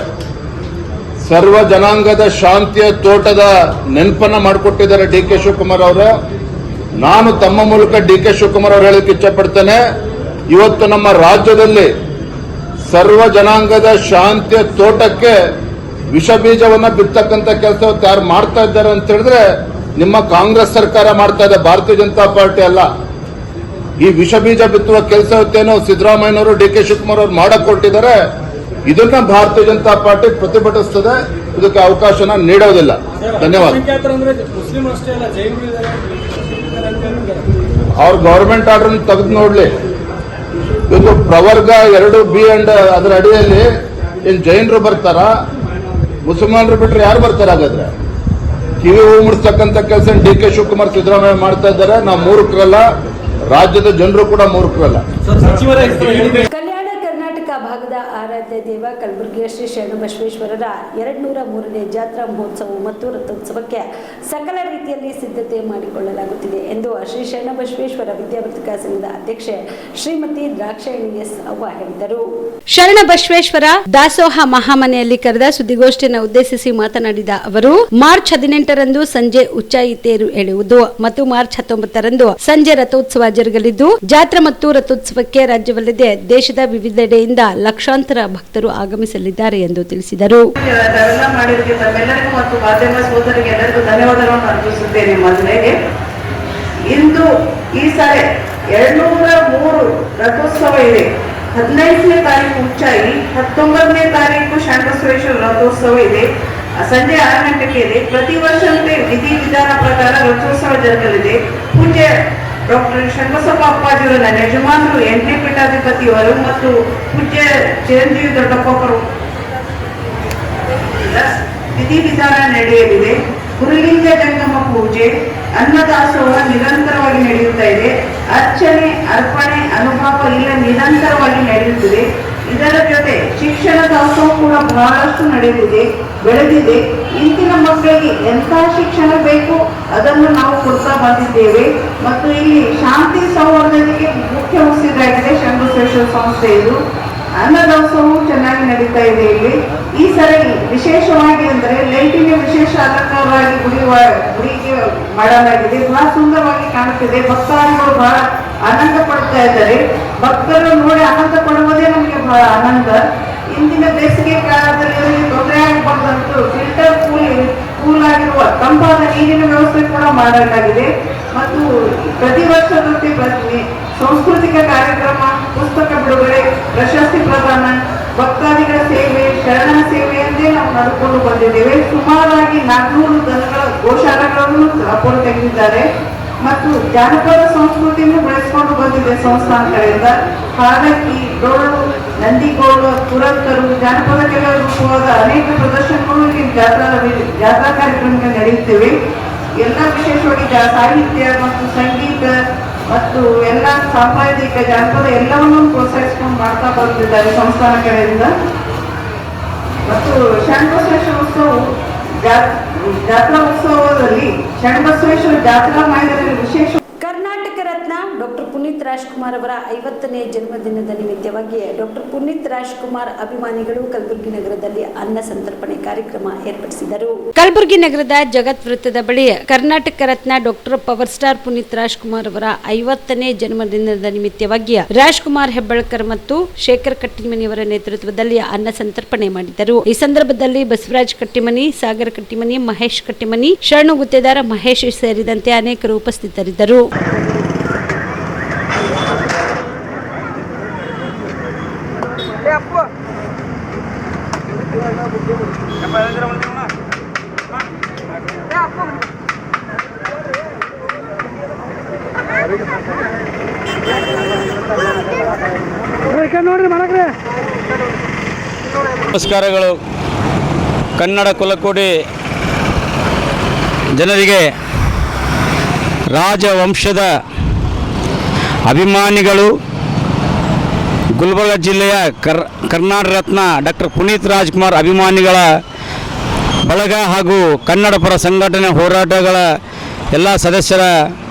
ಸರ್ವ ಜನಾಂಗದ ಶಾಂತಿಯ ತೋಟದ ನೆನಪನ್ನ ಮಾಡಿಕೊಟ್ಟಿದ್ದಾರೆ ಡಿ.ಕೆ. ಶಿವಕುಮಾರ್ ಅವರು. ನಾನು ತಮ್ಮ ಮೂಲಕ ಡಿ.ಕೆ. ಶಿವಕುಮಾರ್ ಅವರು ಹೇಳಕ್ಕೆ ಇಚ್ಛಪಡ್ತೇನೆ, ಇವತ್ತು ನಮ್ಮ ರಾಜ್ಯದಲ್ಲಿ ಸರ್ವ ಜನಾಂಗದ ಶಾಂತಿಯ ತೋಟಕ್ಕೆ ವಿಷ ಬೀಜವನ್ನ ಬಿತ್ತಕ್ಕಂಥ ಕೆಲಸ ಯಾರು ಮಾಡ್ತಾ ಇದ್ದಾರೆ ಅಂತ ಹೇಳಿದ್ರೆ ನಿಮ್ಮ ಕಾಂಗ್ರೆಸ್ ಸರ್ಕಾರ ಮಾಡ್ತಾ ಇದೆ, ಭಾರತೀಯ ಜನತಾ ಪಾರ್ಟಿ ಅಲ್ಲ. ಈ ವಿಷ ಬೀಜ ಬಿತ್ತುವ ಕೆಲಸ ಹೊತ್ತೇನೋ ಸಿದ್ದರಾಮಯ್ಯನವರು ಡಿ.ಕೆ. ಶಿವಕುಮಾರ್ ಅವರು ಮಾಡಕ್ ಕೊಟ್ಟಿದ್ದಾರೆ. ಇದನ್ನ ಭಾರತೀಯ ಜನತಾ ಪಾರ್ಟಿ ಪ್ರತಿಭಟಿಸುತ್ತದೆ, ಇದಕ್ಕೆ ಅವಕಾಶನ ನೀಡೋದಿಲ್ಲ. ಧನ್ಯವಾದ. ಅವ್ರ ಗವರ್ಮೆಂಟ್ ಆರ್ಡರ್ ತೆಗೆದು ನೋಡ್ಲಿ. ಇದು ಪ್ರವರ್ಗ 2B ಅಂಡ್ ಅದರ ಅಡಿಯಲ್ಲಿ ಏನ್ ಜೈನರು ಬರ್ತಾರ? ಮುಸಲ್ಮಾನರು ಬಿಟ್ರೆ ಯಾರು ಬರ್ತಾರ? ಹಾಗಾದ್ರೆ ಕಿವಿ ಹೂ ಮುಡಿಸ್ತಕ್ಕಂಥ ಕೆಲಸ ಡಿ.ಕೆ. ಶಿವಕುಮಾರ್ ಸಿದ್ದರಾಮಯ್ಯ ಮಾಡ್ತಾ ಇದ್ದಾರೆ. ನಾವು ಮೂರ್ಖರಲ್ಲ, ರಾಜ್ಯದ ಜನರು ಕೂಡ ಮೂರ್ಖರಲ್ಲ. ಕಲ್ಯಾಣ ಕರ್ನಾಟಕ ಭಾಗದ ಆರಾಧ್ಯ ದೇವ ಕಲಬುರಗಿಯ ಶ್ರೀ ಶರಣಬಸವೇಶ್ವರರ 203ನೇ ಜಾತ್ರಾ ಮಹೋತ್ಸವ ಮತ್ತು ರಥೋತ್ಸವಕ್ಕೆ ಸಕಲ ರೀತಿಯಲ್ಲಿ ಸಿದ್ಧತೆ ಮಾಡಿಕೊಳ್ಳಲಾಗುತ್ತಿದೆ ಎಂದು ಶ್ರೀ ಶರಣಬಸವೇಶ್ವರ ವಿದ್ಯಾವರ್ಧಕ ಸಂಘದ ಅಧ್ಯಕ್ಷೆ ಶ್ರೀಮತಿ ದ್ರಾಕ್ಷಾಯಣಿ ಎಸ್ ಅವ್ವ ಹೇಳಿದರು. ಶರಣಬಸವೇಶ್ವರ ದಾಸೋಹ ಮಹಾಮನೆಯಲ್ಲಿ ಕರೆದ ಸುದ್ದಿಗೋಷ್ಠಿಯನ್ನು ಉದ್ದೇಶಿಸಿ ಮಾತನಾಡಿದ ಅವರು, ಮಾರ್ಚ್ 18ರಂದು ಸಂಜೆ ಉಚ್ಚಾಯಿ ತೇರು ಎಳೆಯುವುದು ಮತ್ತು ಮಾರ್ಚ್ 19ರಂದು ಸಂಜೆ ರಥೋತ್ಸವ ಜರುಗಲಿದ್ದು, ಜಾತ್ರಾ ಮತ್ತು ರಥೋತ್ಸವಕ್ಕೆ ರಾಜ್ಯವಲ್ಲದೆ ದೇಶದ ವಿವಿಧೆಡೆಯಿಂದ ಲಕ್ಷಾಂತರ ಭಕ್ತರು ಆಗಮಿಸಲಿದ್ದಾರೆ ಎಂದು ತಿಳಿಸಿದರು. ಮತ್ತು ಮಾಧ್ಯಮ ಸೋದರಿಗೆ ಎಲ್ಲರಿಗೂ ಧನ್ಯವಾದಗಳನ್ನು ಅರ್ಪಿಸುತ್ತೇನೆ. ಮೊದಲಿಗೆ ಇಂದು ಈ ಸಾರಿ 203 ರಥೋತ್ಸವ ಇದೆ. 15ನೇ ತಾರೀಕು ಉಚ್ಚಾಯಿ, 19ನೇ ತಾರೀಕು ಶರಣಬಸವೇಶ್ವರ ರಥೋತ್ಸವ ಇದೆ. ಸಂಜೆ 6 ಗಂಟೆಗೆ ಇದೆ. ಪ್ರತಿ ವರ್ಷದಂತೆ ವಿಧಿ ವಿಧಾನ ಪ್ರಕಾರ ರಥೋತ್ಸವ ಜರುಗಲಿದೆ. ಪೂಜ್ಯ ಡಾಕ್ಟರ್ ಶರಣಬಸಪ್ಪ ಅಪ್ಪಾಜಿಯವರ ನನ್ನ ಯಜಮಾನರು 8ನೇ ಪೀಠಾಧಿಪತಿಯವರು ಮತ್ತು ಪೂಜ್ಯ ಚಿರಂಜೀವಿ ದೊಡ್ಡಪ್ಪರು ವಿಧಿ ವಿಧಾನ ನಡೆಯಲಿದೆ. ಗುರುಲಿಂಗ ಜಂಗಮ ಪೂಜೆ, ಅನ್ನದಾಸೋಹ ನಿರಂತರವಾಗಿ ನಡೆಯುತ್ತಾ ಇದೆ. ಅರ್ಚನೆ, ಅರ್ಪಣೆ, ಅನುಭವ ಇಲ್ಲ ನಿರಂತರವಾಗಿ ನಡೆಯುತ್ತಿದೆ. ಇದರ ಜೊತೆ ಶಿಕ್ಷಣ ದಾಸೋಹ ಕೂಡ ಬಹಳಷ್ಟು ನಡೆದಿದೆ, ಬೆಳೆದಿದೆ. ಇಂದಿನ ಮಕ್ಕಳಿಗೆ ಎಂಥ ಶಿಕ್ಷಣ ಬೇಕು ಅದನ್ನು ನಾವು ಕೊಡ್ತಾ ಬಂದಿದ್ದೇವೆ. ಮತ್ತು ಇಲ್ಲಿ ಶಾಂತಿ ಸೌಹಾರ್ದತೆಗೆ ಮುಖ್ಯ ಉಸಿರಾಗಿದೆ ಶರಣಬಸವೇಶ್ವರ ಸಂಸ್ಥೆ. ಇದು ಅನ್ನದಾಸೋಹವು ಚೆನ್ನಾಗಿ ನಡೀತಾ ಇದೆ. ಇಲ್ಲಿ ಈ ಸರಿ ವಿಶೇಷವಾಗಿ ಅಂದರೆ ಲೈಟಿನ ವಿಶೇಷ ಅಲಂಕಾರವಾಗಿ ಗುಡಿಗೆ ಮಾಡಲಾಗಿದೆ. ಬಹಳ ಸುಂದರವಾಗಿ ಕಾಣುತ್ತಿದೆ. ಭಕ್ತಾದಿಗಳು ಬಹಳ ಆನಂದ ಪಡ್ತಾ ಇದ್ದಾರೆ. ಭಕ್ತರು ನೋಡಿ ಆನಂದ ಪಡುವುದೇ ನಮಗೆ ಬಹಳ ಆನಂದ. ಇಂದಿನ ಬೇಸಿಗೆ ಕಾಲದಲ್ಲಿ ತೊಂದರೆ ಆಗಬಾರ್ದಂತೂ ಫಿಲ್ಟರ್ ಕೂಲ್ ಆಗಿರುವ ತಂಪಾದ ನೀರಿನ ವ್ಯವಸ್ಥೆ ಕೂಡ ಮಾಡಲಾಗಿದೆ. ಮತ್ತು ಪ್ರತಿ ವರ್ಷದಂತೆ ಸಾಂಸ್ಕೃತಿಕ ಕಾರ್ಯಕ್ರಮ, ಪುಸ್ತಕ ಬಿಡುಗಡೆ, ಪ್ರಶಸ್ತಿ ಪ್ರದಾನ, ಭಕ್ತಾದಿಗಳ ಸೇವೆ, ಶರಣ ಸೇವೆಯಂದೇ ನಾವು ನಡೆದುಕೊಂಡು ಬಂದಿದ್ದೇವೆ. ಸುಮಾರಾಗಿ 400 ದನಗಳ ಗೋಶಾಲೆಗಳನ್ನು ಅಪ್ಪರು ತೆಗೆದಿದ್ದಾರೆ. ಮತ್ತು ಜಾನಪದ ಸಂಸ್ಕೃತಿಯನ್ನು ಬೆಳೆಸಿಕೊಂಡು ಬಂದಿದೆ ಸಂಸ್ಥಾನ ಕಡೆಯಿಂದ. ಹಾಡಕ್ಕಿ, ಡೋಳು, ನಂದಿಗೋಳು, ತುರಂತರು, ಜಾನಪದ ಕಲೆ ರೂಪವಾದ ಅನೇಕ ಪ್ರದರ್ಶನಗಳು ಇಲ್ಲಿ ಜಾತ್ರಾ ಕಾರ್ಯಕ್ರಮಕ್ಕೆ ನಡೆಯುತ್ತವೆ. ಎಲ್ಲ ವಿಶೇಷವಾಗಿ ಸಾಹಿತ್ಯ ಮತ್ತು ಸಂಗೀತ ಮತ್ತು ಎಲ್ಲ ಸಾಂಪ್ರದಾಯಿಕ ಜಾನಪದ ಎಲ್ಲವನ್ನೂ ಪ್ರೋತ್ಸಾಹಿಸಿಕೊಂಡು ಮಾಡ್ತಾ ಬರ್ತಿದ್ದಾರೆ ಸಂಸ್ಥಾನ ಕಡೆಯಿಂದ. ಮತ್ತು ಶರಣಬಸವೇಶ್ವರ ಉತ್ಸವವು ಜಾತ್ರಾ ಉತ್ಸವದಲ್ಲಿ ಶರಣಬಸವೇಶ್ವರ ಜಾತ್ರಾ ಮೈದಾನದಲ್ಲಿ ವಿಶೇಷ ಕರ್ನಾಟಕ ರತ್ನ ಡಾಕ್ಟರ್ ಪುನೀತ್ ರಾಜ್ಕುಮಾರ್ ಅವರ 50ನೇ ಜನ್ಮದಿನದ ನಿಮಿತ್ತವಾಗಿ ಡಾಕ್ಟರ್ ಪುನೀತ್ ರಾಜ್ಕುಮಾರ್ ಅಭಿಮಾನಿಗಳು ಕಲಬುರಗಿ ನಗರದಲ್ಲಿ ಅನ್ನ ಸಂತರ್ಪಣೆ ಕಾರ್ಯಕ್ರಮ ಏರ್ಪಡಿಸಿದರು. ಕಲಬುರಗಿ ನಗರದ ಜಗತ್ ವೃತ್ತದ ಬಳಿ Karnataka Ratna doctor power star Puneeth Rajkumar ಅವರ 50ನೇ ಜನ್ಮದಿನದ ನಿಮಿತ್ತವಾಗಿ ರಾಜ್ಕುಮಾರ್ ಹೆಬ್ಬಾಳ್ಕರ್ ಮತ್ತು ಶೇಖರ್ ಕಟ್ಟಿಮನಿಯವರ ನೇತೃತ್ವದಲ್ಲಿ ಅನ್ನ ಸಂತರ್ಪಣೆ ಮಾಡಿದರು. ಈ ಸಂದರ್ಭದಲ್ಲಿ ಬಸವರಾಜ್ ಕಟ್ಟಿಮನಿ, ಸಾಗರ್ ಕಟ್ಟಿಮನಿ, ಮಹೇಶ್ ಕಟ್ಟಿಮನಿ, ಶರಣು ಗುತ್ತೇದಾರ ಮಹೇಶ್ ಸೇರಿದಂತೆ ಅನೇಕರು ಉಪಸ್ಥಿತರಿದ್ದರು. ಅಪ್ಪ ನಮಸ್ಕಾರಗಳು. ಕನ್ನಡ ಕುಲಕೋಟಿ ಜನರಿಗೆ ರಾಜವಂಶದ ಅಭಿಮಾನಿಗಳು, ಗುಲ್ಬರ್ಗ ಜಿಲ್ಲೆಯ ಕರ್ನಾಟಕ ರತ್ನ ಡಾಕ್ಟರ್ ಪುನೀತ್ ರಾಜ್ಕುಮಾರ್ ಅಭಿಮಾನಿಗಳ ಬಳಗ ಹಾಗೂ ಕನ್ನಡ ಪರ ಸಂಘಟನೆ ಹೋರಾಟಗಳ ಎಲ್ಲ ಸದಸ್ಯರ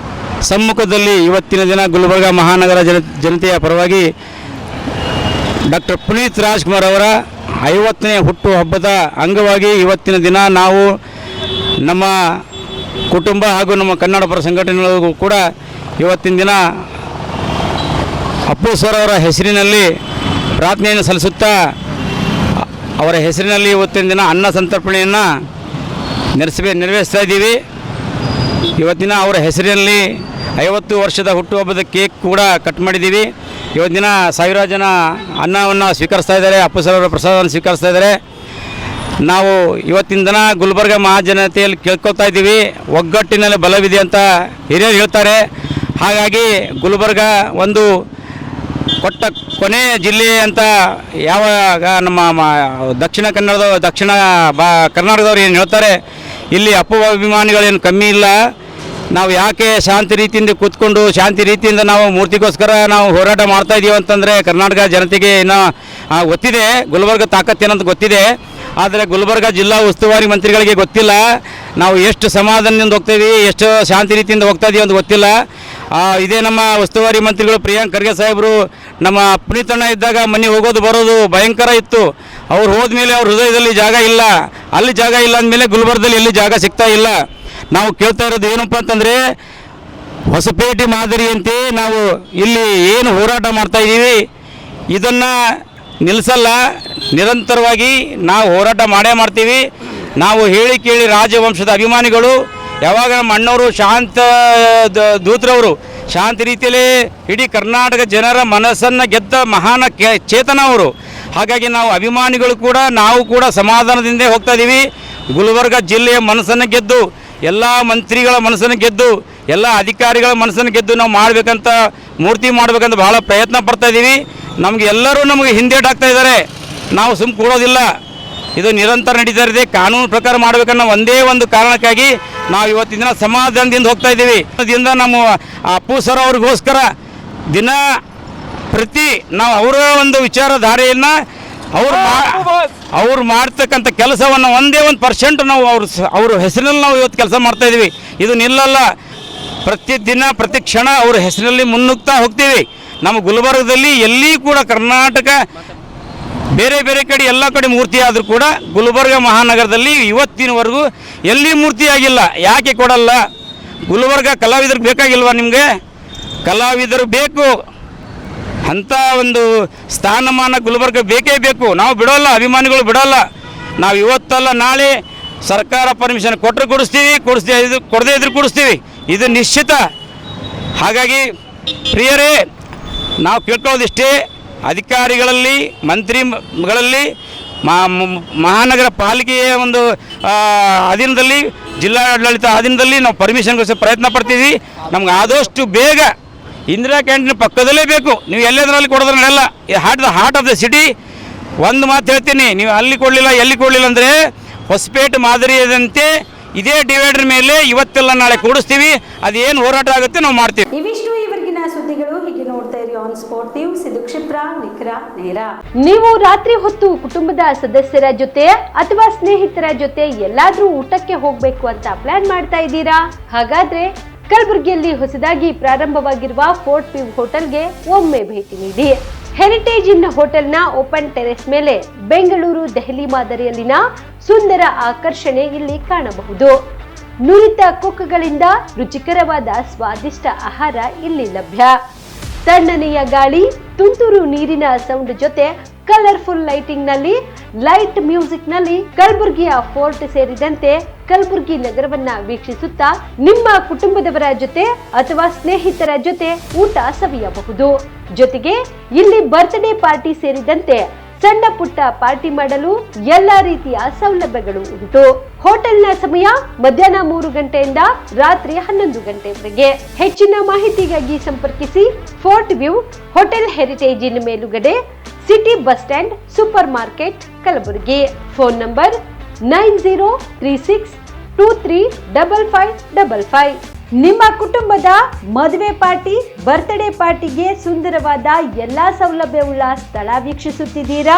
ಸಮ್ಮುಖದಲ್ಲಿ ಇವತ್ತಿನ ದಿನ ಗುಲ್ಬರ್ಗ ಮಹಾನಗರ ಜನತೆಯ ಪರವಾಗಿ ಡಾಕ್ಟರ್ ಪುನೀತ್ ರಾಜ್ಕುಮಾರ್ ಅವರ 50ನೇ ಹುಟ್ಟುಹಬ್ಬದ ಅಂಗವಾಗಿ ಇವತ್ತಿನ ದಿನ ನಾವು ನಮ್ಮ ಕುಟುಂಬ ಹಾಗೂ ನಮ್ಮ ಕನ್ನಡ ಪರ ಸಂಘಟನೆಗಳಿಗೂ ಕೂಡ ಇವತ್ತಿನ ದಿನ ಅಪ್ಪು ಸರ್ ಅವರ ಹೆಸರಿನಲ್ಲಿ ಪ್ರಾರ್ಥನೆಯನ್ನು ಸಲ್ಲಿಸುತ್ತಾ ಅವರ ಹೆಸರಿನಲ್ಲಿ ಇವತ್ತಿನ ದಿನ ಅನ್ನ ಸಂತರ್ಪಣೆಯನ್ನು ನೆರವೇರಿಸ್ತಾ ಇದ್ದೀವಿ. ಇವತ್ತಿನ ಅವರ ಹೆಸರಿನಲ್ಲಿ 50 ವರ್ಷದ ಹುಟ್ಟುಹಬ್ಬದ ಕೇಕ್ ಕೂಡ ಕಟ್ ಮಾಡಿದ್ದೀವಿ. ಇವತ್ತಿನ ಸಾವಿರಾರು ಜನ ಅನ್ನವನ್ನು ಸ್ವೀಕರಿಸ್ತಾ ಇದ್ದಾರೆ, ಅಪ್ಪು ಸರ್ ಅವರ ಪ್ರಸಾದವನ್ನು ಸ್ವೀಕರಿಸ್ತಾ ಇದ್ದಾರೆ. ನಾವು ಇವತ್ತಿನ ದಿನ ಗುಲ್ಬರ್ಗ ಮಹಾಜನತೆಯಲ್ಲಿ ಕೇಳ್ಕೊಳ್ತಾ ಇದ್ದೀವಿ, ಒಗ್ಗಟ್ಟಿನಲ್ಲಿ ಬಲವಿದೆ ಅಂತ ಹಿರಿಯರು ಹೇಳ್ತಾರೆ. ಹಾಗಾಗಿ ಗುಲ್ಬರ್ಗ ಒಂದು ಕೊಟ್ಟ ಕೊನೆಯ ಜಿಲ್ಲೆ ಅಂತ ಯಾವಾಗ ನಮ್ಮ ದಕ್ಷಿಣ ಕರ್ನಾಟಕದವ್ರು ಏನು ಹೇಳ್ತಾರೆ, ಇಲ್ಲಿ ಅಪ್ಪು ಅಭಿಮಾನಿಗಳೇನು ಕಮ್ಮಿ ಇಲ್ಲ. ನಾವು ಯಾಕೆ ಶಾಂತಿ ರೀತಿಯಿಂದ ಕೂತ್ಕೊಂಡು ಶಾಂತಿ ರೀತಿಯಿಂದ ನಾವು ಮೂರ್ತಿಗೋಸ್ಕರ ನಾವು ಹೋರಾಟ ಮಾಡ್ತಾ ಇದ್ದೀವಿ ಅಂತಂದರೆ ಕರ್ನಾಟಕ ಜನತೆಗೆ ಇನ್ನೂ ಗೊತ್ತಿದೆ, ಗುಲ್ಬರ್ಗ ತಾಕತ್ತೇನಂತ ಗೊತ್ತಿದೆ. ಆದರೆ ಗುಲ್ಬರ್ಗ ಜಿಲ್ಲಾ ಉಸ್ತುವಾರಿ ಮಂತ್ರಿಗಳಿಗೆ ಗೊತ್ತಿಲ್ಲ ನಾವು ಎಷ್ಟು ಸಮಾಧಾನದಿಂದ ಹೋಗ್ತೀವಿ, ಎಷ್ಟು ಶಾಂತಿ ರೀತಿಯಿಂದ ಹೋಗ್ತಾ ಇದೀವಿ ಅಂತ ಗೊತ್ತಿಲ್ಲ. ಇದೇ ನಮ್ಮ ಉಸ್ತುವಾರಿ ಮಂತ್ರಿಗಳು ಪ್ರಿಯಾಂಕ್ ಖರ್ಗೆ ಸಾಹೇಬರು ನಮ್ಮ ಪುನೀತಣ್ಣ ಇದ್ದಾಗ ಮನೆ ಹೋಗೋದು ಬರೋದು ಭಯಂಕರ ಇತ್ತು. ಅವ್ರು ಹೋದ್ಮೇಲೆ ಅವ್ರ ಹೃದಯದಲ್ಲಿ ಜಾಗ ಇಲ್ಲ, ಅಲ್ಲಿ ಜಾಗ ಇಲ್ಲ ಅಂದಮೇಲೆ ಗುಲ್ಬರ್ಗದಲ್ಲಿ ಎಲ್ಲಿ ಜಾಗ ಸಿಗ್ತಾ ಇಲ್ಲ. ನಾವು ಕೇಳ್ತಾ ಇರೋದು ಏನಪ್ಪ ಅಂತಂದರೆ, ಹೊಸಪೇಟೆ ಮಾದರಿಯಂತೆ ನಾವು ಇಲ್ಲಿ ಏನು ಹೋರಾಟ ಮಾಡ್ತಾ ಇದ್ದೀವಿ ಇದನ್ನು ನಿಲ್ಲಿಸಲ್ಲ, ನಿರಂತರವಾಗಿ ನಾವು ಹೋರಾಟ ಮಾಡೇ ಮಾಡ್ತೀವಿ. ನಾವು ಹೇಳಿ ಕೇಳಿ ರಾಜವಂಶದ ಅಭಿಮಾನಿಗಳು, ಯಾವಾಗ ನಮ್ಮ ಅಣ್ಣವರು ಶಾಂತ ದೂತರವರು ಶಾಂತಿ ರೀತಿಯಲ್ಲಿ ಇಡೀ ಕರ್ನಾಟಕ ಜನರ ಮನಸ್ಸನ್ನು ಗೆದ್ದ ಮಹಾನ ಚೇತನ ಅವರು. ಹಾಗಾಗಿ ನಾವು ಅಭಿಮಾನಿಗಳು ಕೂಡ ನಾವು ಕೂಡ ಸಮಾಧಾನದಿಂದ ಹೋಗ್ತಾ ಇದ್ದೀವಿ. ಗುಲ್ಬರ್ಗ ಜಿಲ್ಲೆಯ ಮನಸ್ಸನ್ನು ಗೆದ್ದು, ಎಲ್ಲ ಮಂತ್ರಿಗಳ ಮನಸ್ಸನ್ನು ಗೆದ್ದು, ಎಲ್ಲ ಅಧಿಕಾರಿಗಳ ಮನಸ್ಸನ್ನು ಗೆದ್ದು ನಾವು ಮಾಡಬೇಕಂತ ಮೂರ್ತಿ ಮಾಡಬೇಕಂತ ಭಾಳ ಪ್ರಯತ್ನ ಪಡ್ತಾ ಇದ್ದೀವಿ. ಎಲ್ಲರೂ ನಮಗೆ ಹಿಂದೇಟಾಗ್ತಾ ಇದ್ದಾರೆ, ನಾವು ಸುಮ್ಮನೆ ಕೂಡೋದಿಲ್ಲ, ಇದು ನಿರಂತರ ನಡೀತಾ ಇದೆ. ಕಾನೂನು ಪ್ರಕಾರ ಮಾಡಬೇಕನ್ನೋ ಒಂದೇ ಒಂದು ಕಾರಣಕ್ಕಾಗಿ ನಾವು ಇವತ್ತಿನ ದಿನ ಸಮಾಧಾನದಿಂದ ಹೋಗ್ತಾ ಇದ್ದೀವಿ. ಅದರಿಂದ ನಮ್ಮ ಅಪ್ಪು ಸರ್ ಅವ್ರಿಗೋಸ್ಕರ ದಿನ ಪ್ರತಿ ನಾವು ಅವರ ಒಂದು ವಿಚಾರಧಾರೆಯನ್ನು ಅವ್ರು ಮಾಡ್ತಕ್ಕಂಥ ಕೆಲಸವನ್ನು ಒಂದೇ 1% ನಾವು ಅವ್ರ ಹೆಸರಿನಲ್ಲಿ ನಾವು ಇವತ್ತು ಕೆಲಸ ಮಾಡ್ತಾಯಿದ್ದೀವಿ. ಇದು ನಿಲ್ಲಲ್ಲ, ಪ್ರತಿದಿನ ಪ್ರತಿ ಕ್ಷಣ ಅವ್ರ ಹೆಸರಿನಲ್ಲಿ ಮುನ್ನುಗ್ತಾ ಹೋಗ್ತೀವಿ. ನಮ್ಮ ಗುಲ್ಬರ್ಗದಲ್ಲಿ ಎಲ್ಲಿ ಕೂಡ ಕರ್ನಾಟಕ ಬೇರೆ ಬೇರೆ ಕಡೆ ಎಲ್ಲ ಕಡೆ ಮೂರ್ತಿ ಆದರೂ ಕೂಡ ಗುಲ್ಬರ್ಗ ಮಹಾನಗರದಲ್ಲಿ ಇವತ್ತಿನವರೆಗೂ ಎಲ್ಲಿ ಮೂರ್ತಿ ಆಗಿಲ್ಲ. ಯಾಕೆ ಕೊಡಲ್ಲ? ಗುಲ್ಬರ್ಗ ಕಲಾವಿದರಿಗೆ ಬೇಕಾಗಿಲ್ವಾ? ನಿಮಗೆ ಕಲಾವಿದರು ಬೇಕು, ಅಂಥ ಒಂದು ಸ್ಥಾನಮಾನ ಗುಲ್ಬರ್ಗ ಬೇಕೇ ಬೇಕು. ನಾವು ಬಿಡೋಲ್ಲ, ಅಭಿಮಾನಿಗಳು ಬಿಡೋಲ್ಲ. ನಾವು ಇವತ್ತಲ್ಲ ನಾಳೆ ಸರ್ಕಾರ ಪರ್ಮಿಷನ್ ಕೊಟ್ಟರೆ ಕೊಡಿಸ್ತೀವಿ, ಕೊಡದೇ ಇದ್ರೂ ಕೊಡಿಸ್ತೀವಿ, ಇದು ನಿಶ್ಚಿತ. ಹಾಗಾಗಿ ಪ್ರಿಯರೇ, ನಾವು ಕೇಳ್ಕೊಳ್ಳೋದಿಷ್ಟೇ, ಅಧಿಕಾರಿಗಳಲ್ಲಿ ಮಂತ್ರಿಗಳಲ್ಲಿ ಮಹಾನಗರ ಪಾಲಿಕೆಯ ಒಂದು ಅಧೀನದಲ್ಲಿ ಜಿಲ್ಲಾಡಳಿತ ಅಧೀನದಲ್ಲಿ ನಾವು ಪರ್ಮಿಷನ್ಗೋಸ್ಕರ ಪ್ರಯತ್ನ ಪಡ್ತೀವಿ. ನಮ್ಗೆ ಆದಷ್ಟು ಬೇಗ ಇಂದಿರಾ ಕ್ಯಾಂಟೀನ್ ಪಕ್ಕದಲ್ಲೇ ಬೇಕು. ನೀವು ಎಲ್ಲದರಲ್ಲಿ ಕೊಡೋದ್ರೆ ನಡೆಯಲ್ಲ. Heart of the city. ಒಂದು ಮಾತು ಹೇಳ್ತೀನಿ, ನೀವು ಅಲ್ಲಿ ಕೊಡಲಿಲ್ಲ ಎಲ್ಲಿ ಕೊಡಲಿಲ್ಲ ಅಂದರೆ ಹೊಸಪೇಟೆ ಮಾದರಿಯದಂತೆ ಇದೇ ಡಿವೈಡರ್ ಮೇಲೆ ಇವತ್ತೆಲ್ಲ ನಾಳೆ ಕೂಡಿಸ್ತೀವಿ. ಅದೇನು ಹೋರಾಟ ಆಗುತ್ತೆ ನಾವು ಮಾಡ್ತೀವಿ. ಇವಿಷ್ಟು ಇವರೆಗಿನ ಸುದ್ದಿಗಳು. ಹೀಗೆ ನೋಡ್ತಾ ಇರಿ ಆನ್ ಸ್ಪಾಟ್ ನ್ಯೂಸ್. ಇದು ಕ್ಷಿಪ್ರ, ನಿಖರ, ನೇರ. ನೀವು ರಾತ್ರಿ ಹೊತ್ತು ಕುಟುಂಬದ ಸದಸ್ಯರ ಜೊತೆ ಅಥವಾ ಸ್ನೇಹಿತರ ಜೊತೆ ಎಲ್ಲಾದ್ರೂ ಊಟಕ್ಕೆ ಹೋಗ್ಬೇಕು ಅಂತ ಪ್ಲಾನ್ ಮಾಡ್ತಾ ಇದ್ದೀರಾ? ಹಾಗಾದ್ರೆ ಕಲಬುರಗಿಯಲ್ಲಿ ಹೊಸದಾಗಿ ಪ್ರಾರಂಭವಾಗಿರುವ ಫೋರ್ಟ್ ವ್ಯೂ ಹೋಟೆಲ್ಗೆ ಒಮ್ಮೆ ಭೇಟಿ ನೀಡಿ. ಹೆರಿಟೇಜ್ ಇನ್ ಹೋಟೆಲ್ನ ಓಪನ್ ಟೆರೆಸ್ ಮೇಲೆ ಬೆಂಗಳೂರು ದೆಹಲಿ ಮಾದರಿಯಲ್ಲಿನ ಸುಂದರ ಆಕರ್ಷಣೆ ಇಲ್ಲಿ ಕಾಣಬಹುದು. ನುರಿತ ಕುಕ್ಗಳಿಂದ ರುಚಿಕರವಾದ ಸ್ವಾದಿಷ್ಟ ಆಹಾರ ಇಲ್ಲಿ ಲಭ್ಯ. ತಣ್ಣನೆಯ ಗಾಳಿ, ತುಂತುರು ನೀರಿನ ಸೌಂಡ್ ಜೊತೆ ಕಲರ್ಫುಲ್ ಲೈಟಿಂಗ್ ನಲ್ಲಿ, ಲೈಟ್ ಮ್ಯೂಸಿಕ್ ನಲ್ಲಿ ಕಲಬುರಗಿಯ ಫೋರ್ಟ್ ಸೇರಿದಂತೆ ಕಲಬುರಗಿ ನಗರವನ್ನ ವೀಕ್ಷಿಸುತ್ತಾ ನಿಮ್ಮ ಕುಟುಂಬದವರ ಜೊತೆ ಅಥವಾ ಸ್ನೇಹಿತರ ಜೊತೆ ಊಟ ಸವಿಯಬಹುದು. ಜೊತೆಗೆ ಇಲ್ಲಿ ಬರ್ತ್ಡೇ ಪಾರ್ಟಿ ಸೇರಿದಂತೆ ಸಣ್ಣ ಪುಟ್ಟ ಪಾರ್ಟಿ ಮಾಡಲು ಎಲ್ಲಾ ರೀತಿಯ ಸೌಲಭ್ಯಗಳು ಉಂಟು. ಹೋಟೆಲ್ನ ಸಮಯ ಮಧ್ಯಾಹ್ನ 3 ಗಂಟೆಯಿಂದ ರಾತ್ರಿ 11 ಗಂಟೆವರೆಗೆ. ಹೆಚ್ಚಿನ ಮಾಹಿತಿಗಾಗಿ ಸಂಪರ್ಕಿಸಿ ಫೋರ್ಟ್ ವ್ಯೂ ಹೋಟೆಲ್ ಹೆರಿಟೇಜಿನ ಮೇಲುಗಡೆ city bus stand super market Kalaburagi. Phone number 9036235555. ನಿಮ್ಮ ಕುಟುಂಬದ ಮದುವೆ ಪಾರ್ಟಿ, ಬರ್ತ್ಡೇ ಪಾರ್ಟಿಗೆ ಸುಂದರವಾದ ಎಲ್ಲಾ ಸೌಲಭ್ಯವುಳ್ಳ ಸ್ಥಳ ವೀಕ್ಷಿಸುತ್ತಿದ್ದೀರಾ?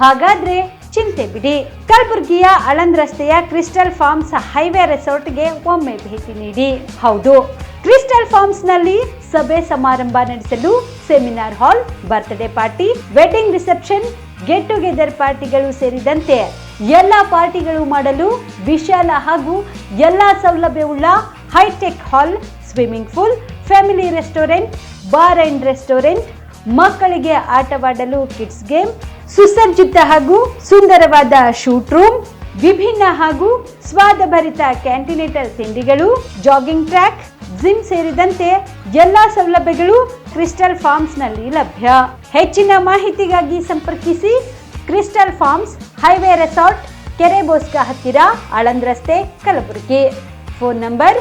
ಹಾಗಾದ್ರೆ ಚಿಂತೆ ಬಿಡಿ. ಕಲಬುರಗಿಯ ಆಳಂದ್ ರಸ್ತೆಯ ಕ್ರಿಸ್ಟಲ್ ಫಾರ್ಮ್ಸ್ ಹೈವೇ ರೆಸಾರ್ಟ್ಗೆ ಒಮ್ಮೆ ಭೇಟಿ ನೀಡಿ. ಹೌದು, ಕ್ರಿಸ್ಟಲ್ ಫಾರ್ಮ್ಸ್ ನಲ್ಲಿ ಸಭೆ ಸಮಾರಂಭ ನಡೆಸಲು seminar hall, birthday party, wedding reception, get together ಪಾರ್ಟಿಗಳು ಸೇರಿದಂತೆ ಎಲ್ಲಾ ಪಾರ್ಟಿಗಳು ಮಾಡಲು ವಿಶಾಲ ಹಾಗೂ ಎಲ್ಲಾ ಸೌಲಭ್ಯವುಳ್ಳ hi-tech hall, swimming pool, family restaurant, bar and restaurant, ಮಕ್ಕಳಿಗೆ ಆಟವಾಡಲು ಕಿಡ್ಸ್ ಗೇಮ್, ಸುಸಜ್ಜಿತ ಹಾಗೂ ಸುಂದರವಾದ ಶೂಟ್ ರೂಮ್, ವಿಭಿನ್ನ ಹಾಗೂ ಸ್ವಾದಭರಿತ ಕ್ಯಾಂಟಿನೇಟಲ್ ತಿಂಡಿಗಳು, ಜಾಗಿಂಗ್ ಟ್ರ್ಯಾಕ್, ಜಿಮ್ ಸೇರಿದಂತೆ ಎಲ್ಲಾ ಸೌಲಭ್ಯಗಳು ಕ್ರಿಸ್ಟಲ್ ಫಾರ್ಮ್ಸ್ ನಲ್ಲಿ ಲಭ್ಯ. ಹೆಚ್ಚಿನ ಮಾಹಿತಿಗಾಗಿ ಸಂಪರ್ಕಿಸಿ ಕ್ರಿಸ್ಟಲ್ ಫಾರ್ಮ್ಸ್ ಹೈವೇ ರೆಸಾರ್ಟ್, ಕೆರೆ ಬೋಸ್ಕ ಹತ್ತಿರ, ಆಳಂದ್ ರಸ್ತೆ, ಕಲಬುರಗಿ. Phone number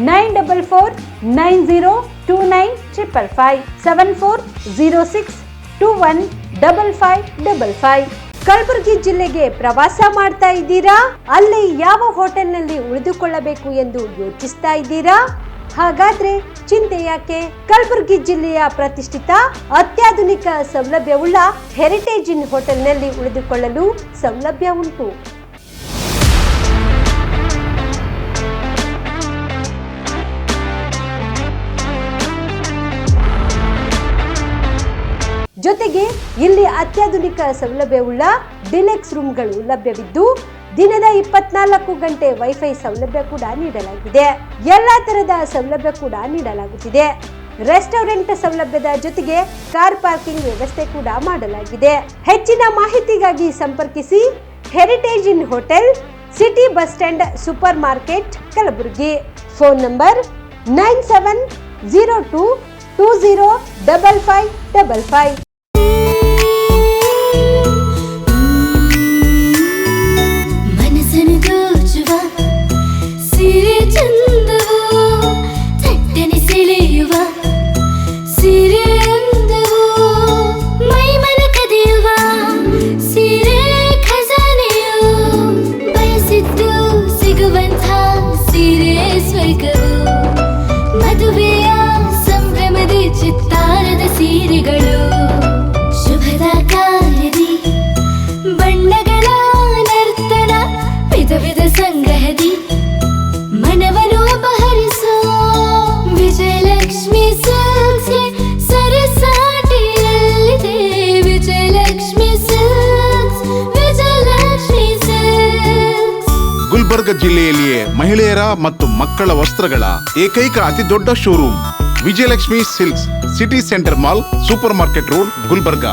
9490295555 7406215555. ಕಲಬುರಗಿ ಜಿಲ್ಲೆಗೆ ಪ್ರವಾಸ ಮಾಡ್ತಾ ಇದ್ದೀರಾ? ಅಲ್ಲಿ ಯಾವ ಹೋಟೆಲ್ನಲ್ಲಿ ಉಳಿದುಕೊಳ್ಳಬೇಕು ಎಂದು ಯೋಚಿಸ್ತಾ ಇದ್ದೀರಾ? ಹಾಗಾದ್ರೆ ಚಿಂತೆ ಯಾಕೆ? ಕಲಬುರಗಿ ಜಿಲ್ಲೆಯ ಪ್ರತಿಷ್ಠಿತ ಅತ್ಯಾಧುನಿಕ ಸೌಲಭ್ಯವುಳ್ಳ ಹೆರಿಟೇಜ್ ಇನ್ ಹೋಟೆಲ್ನಲ್ಲಿ ಉಳಿದುಕೊಳ್ಳಲು ಸೌಲಭ್ಯ ಉಂಟು. ಜೊತೆಗೆ ಇಲ್ಲಿ ಅತ್ಯಾಧುನಿಕ ಸೌಲಭ್ಯವುಳ್ಳ ಡಿಲೆಕ್ಸ್ ರೂಮ್ಗಳು ಲಭ್ಯವಿದ್ದು ದಿನದ 24 ಗಂಟೆ ವೈಫೈ ಸೌಲಭ್ಯ ಕೂಡ ನೀಡಲಾಗಿದೆ. ಎಲ್ಲಾ ತರಹದ ಸೌಲಭ್ಯ ಕೂಡ ನೀಡಲಾಗುತ್ತಿದೆ. ರೆಸ್ಟೋರೆಂಟ್ ಸೌಲಭ್ಯದ ಜೊತೆಗೆ ಕಾರ್ ಪಾರ್ಕಿಂಗ್ ವ್ಯವಸ್ಥೆ ಕೂಡ ಮಾಡಲಾಗಿದೆ. ಹೆಚ್ಚಿನ ಮಾಹಿತಿಗಾಗಿ ಸಂಪರ್ಕಿಸಿ heritage inn hotel, city bus stand, super market, Kalaburagi. Phone number 9702205555. ಮದುವೆಯ ಸಂಭ್ರಮದ ಚಿತ್ತಾರದ ಸೀರೆಗಳು, ಶುಭದ ಕಾರ್ಯದಿ ಬಣ್ಣಗಳ ನರ್ತನ, ವಿಧ ವಿಧ ಸಂಗ್ರಹದಿ ಮನವನ್ನು ಅಪಹರಿಸೋ ವಿಜಯಲಕ್ಷ್ಮಿ ಸಿಲ್ಕ್ಸ್ ಸರಸಾಟಿಯಲ್ಲಿದೆ. ವಿಜಯಲಕ್ಷ್ಮಿ ಸಿಲ್ಕ್ಸ್, ವಿಜಯಲಕ್ಷ್ಮಿ ಸಿಲ್ಕ್ಸ್. ಗುಲ್ಬರ್ಗ ಜಿಲ್ಲೆಯಲ್ಲಿಯೇ ಮಹಿಳೆಯರ ಮತ್ತು ಮಕ್ಕಳ ವಸ್ತ್ರಗಳ ಏಕೈಕ ಅತಿ ದೊಡ್ಡ showroom Vijayalakshmi Silks, city centre mall, super market road, Gulbarga.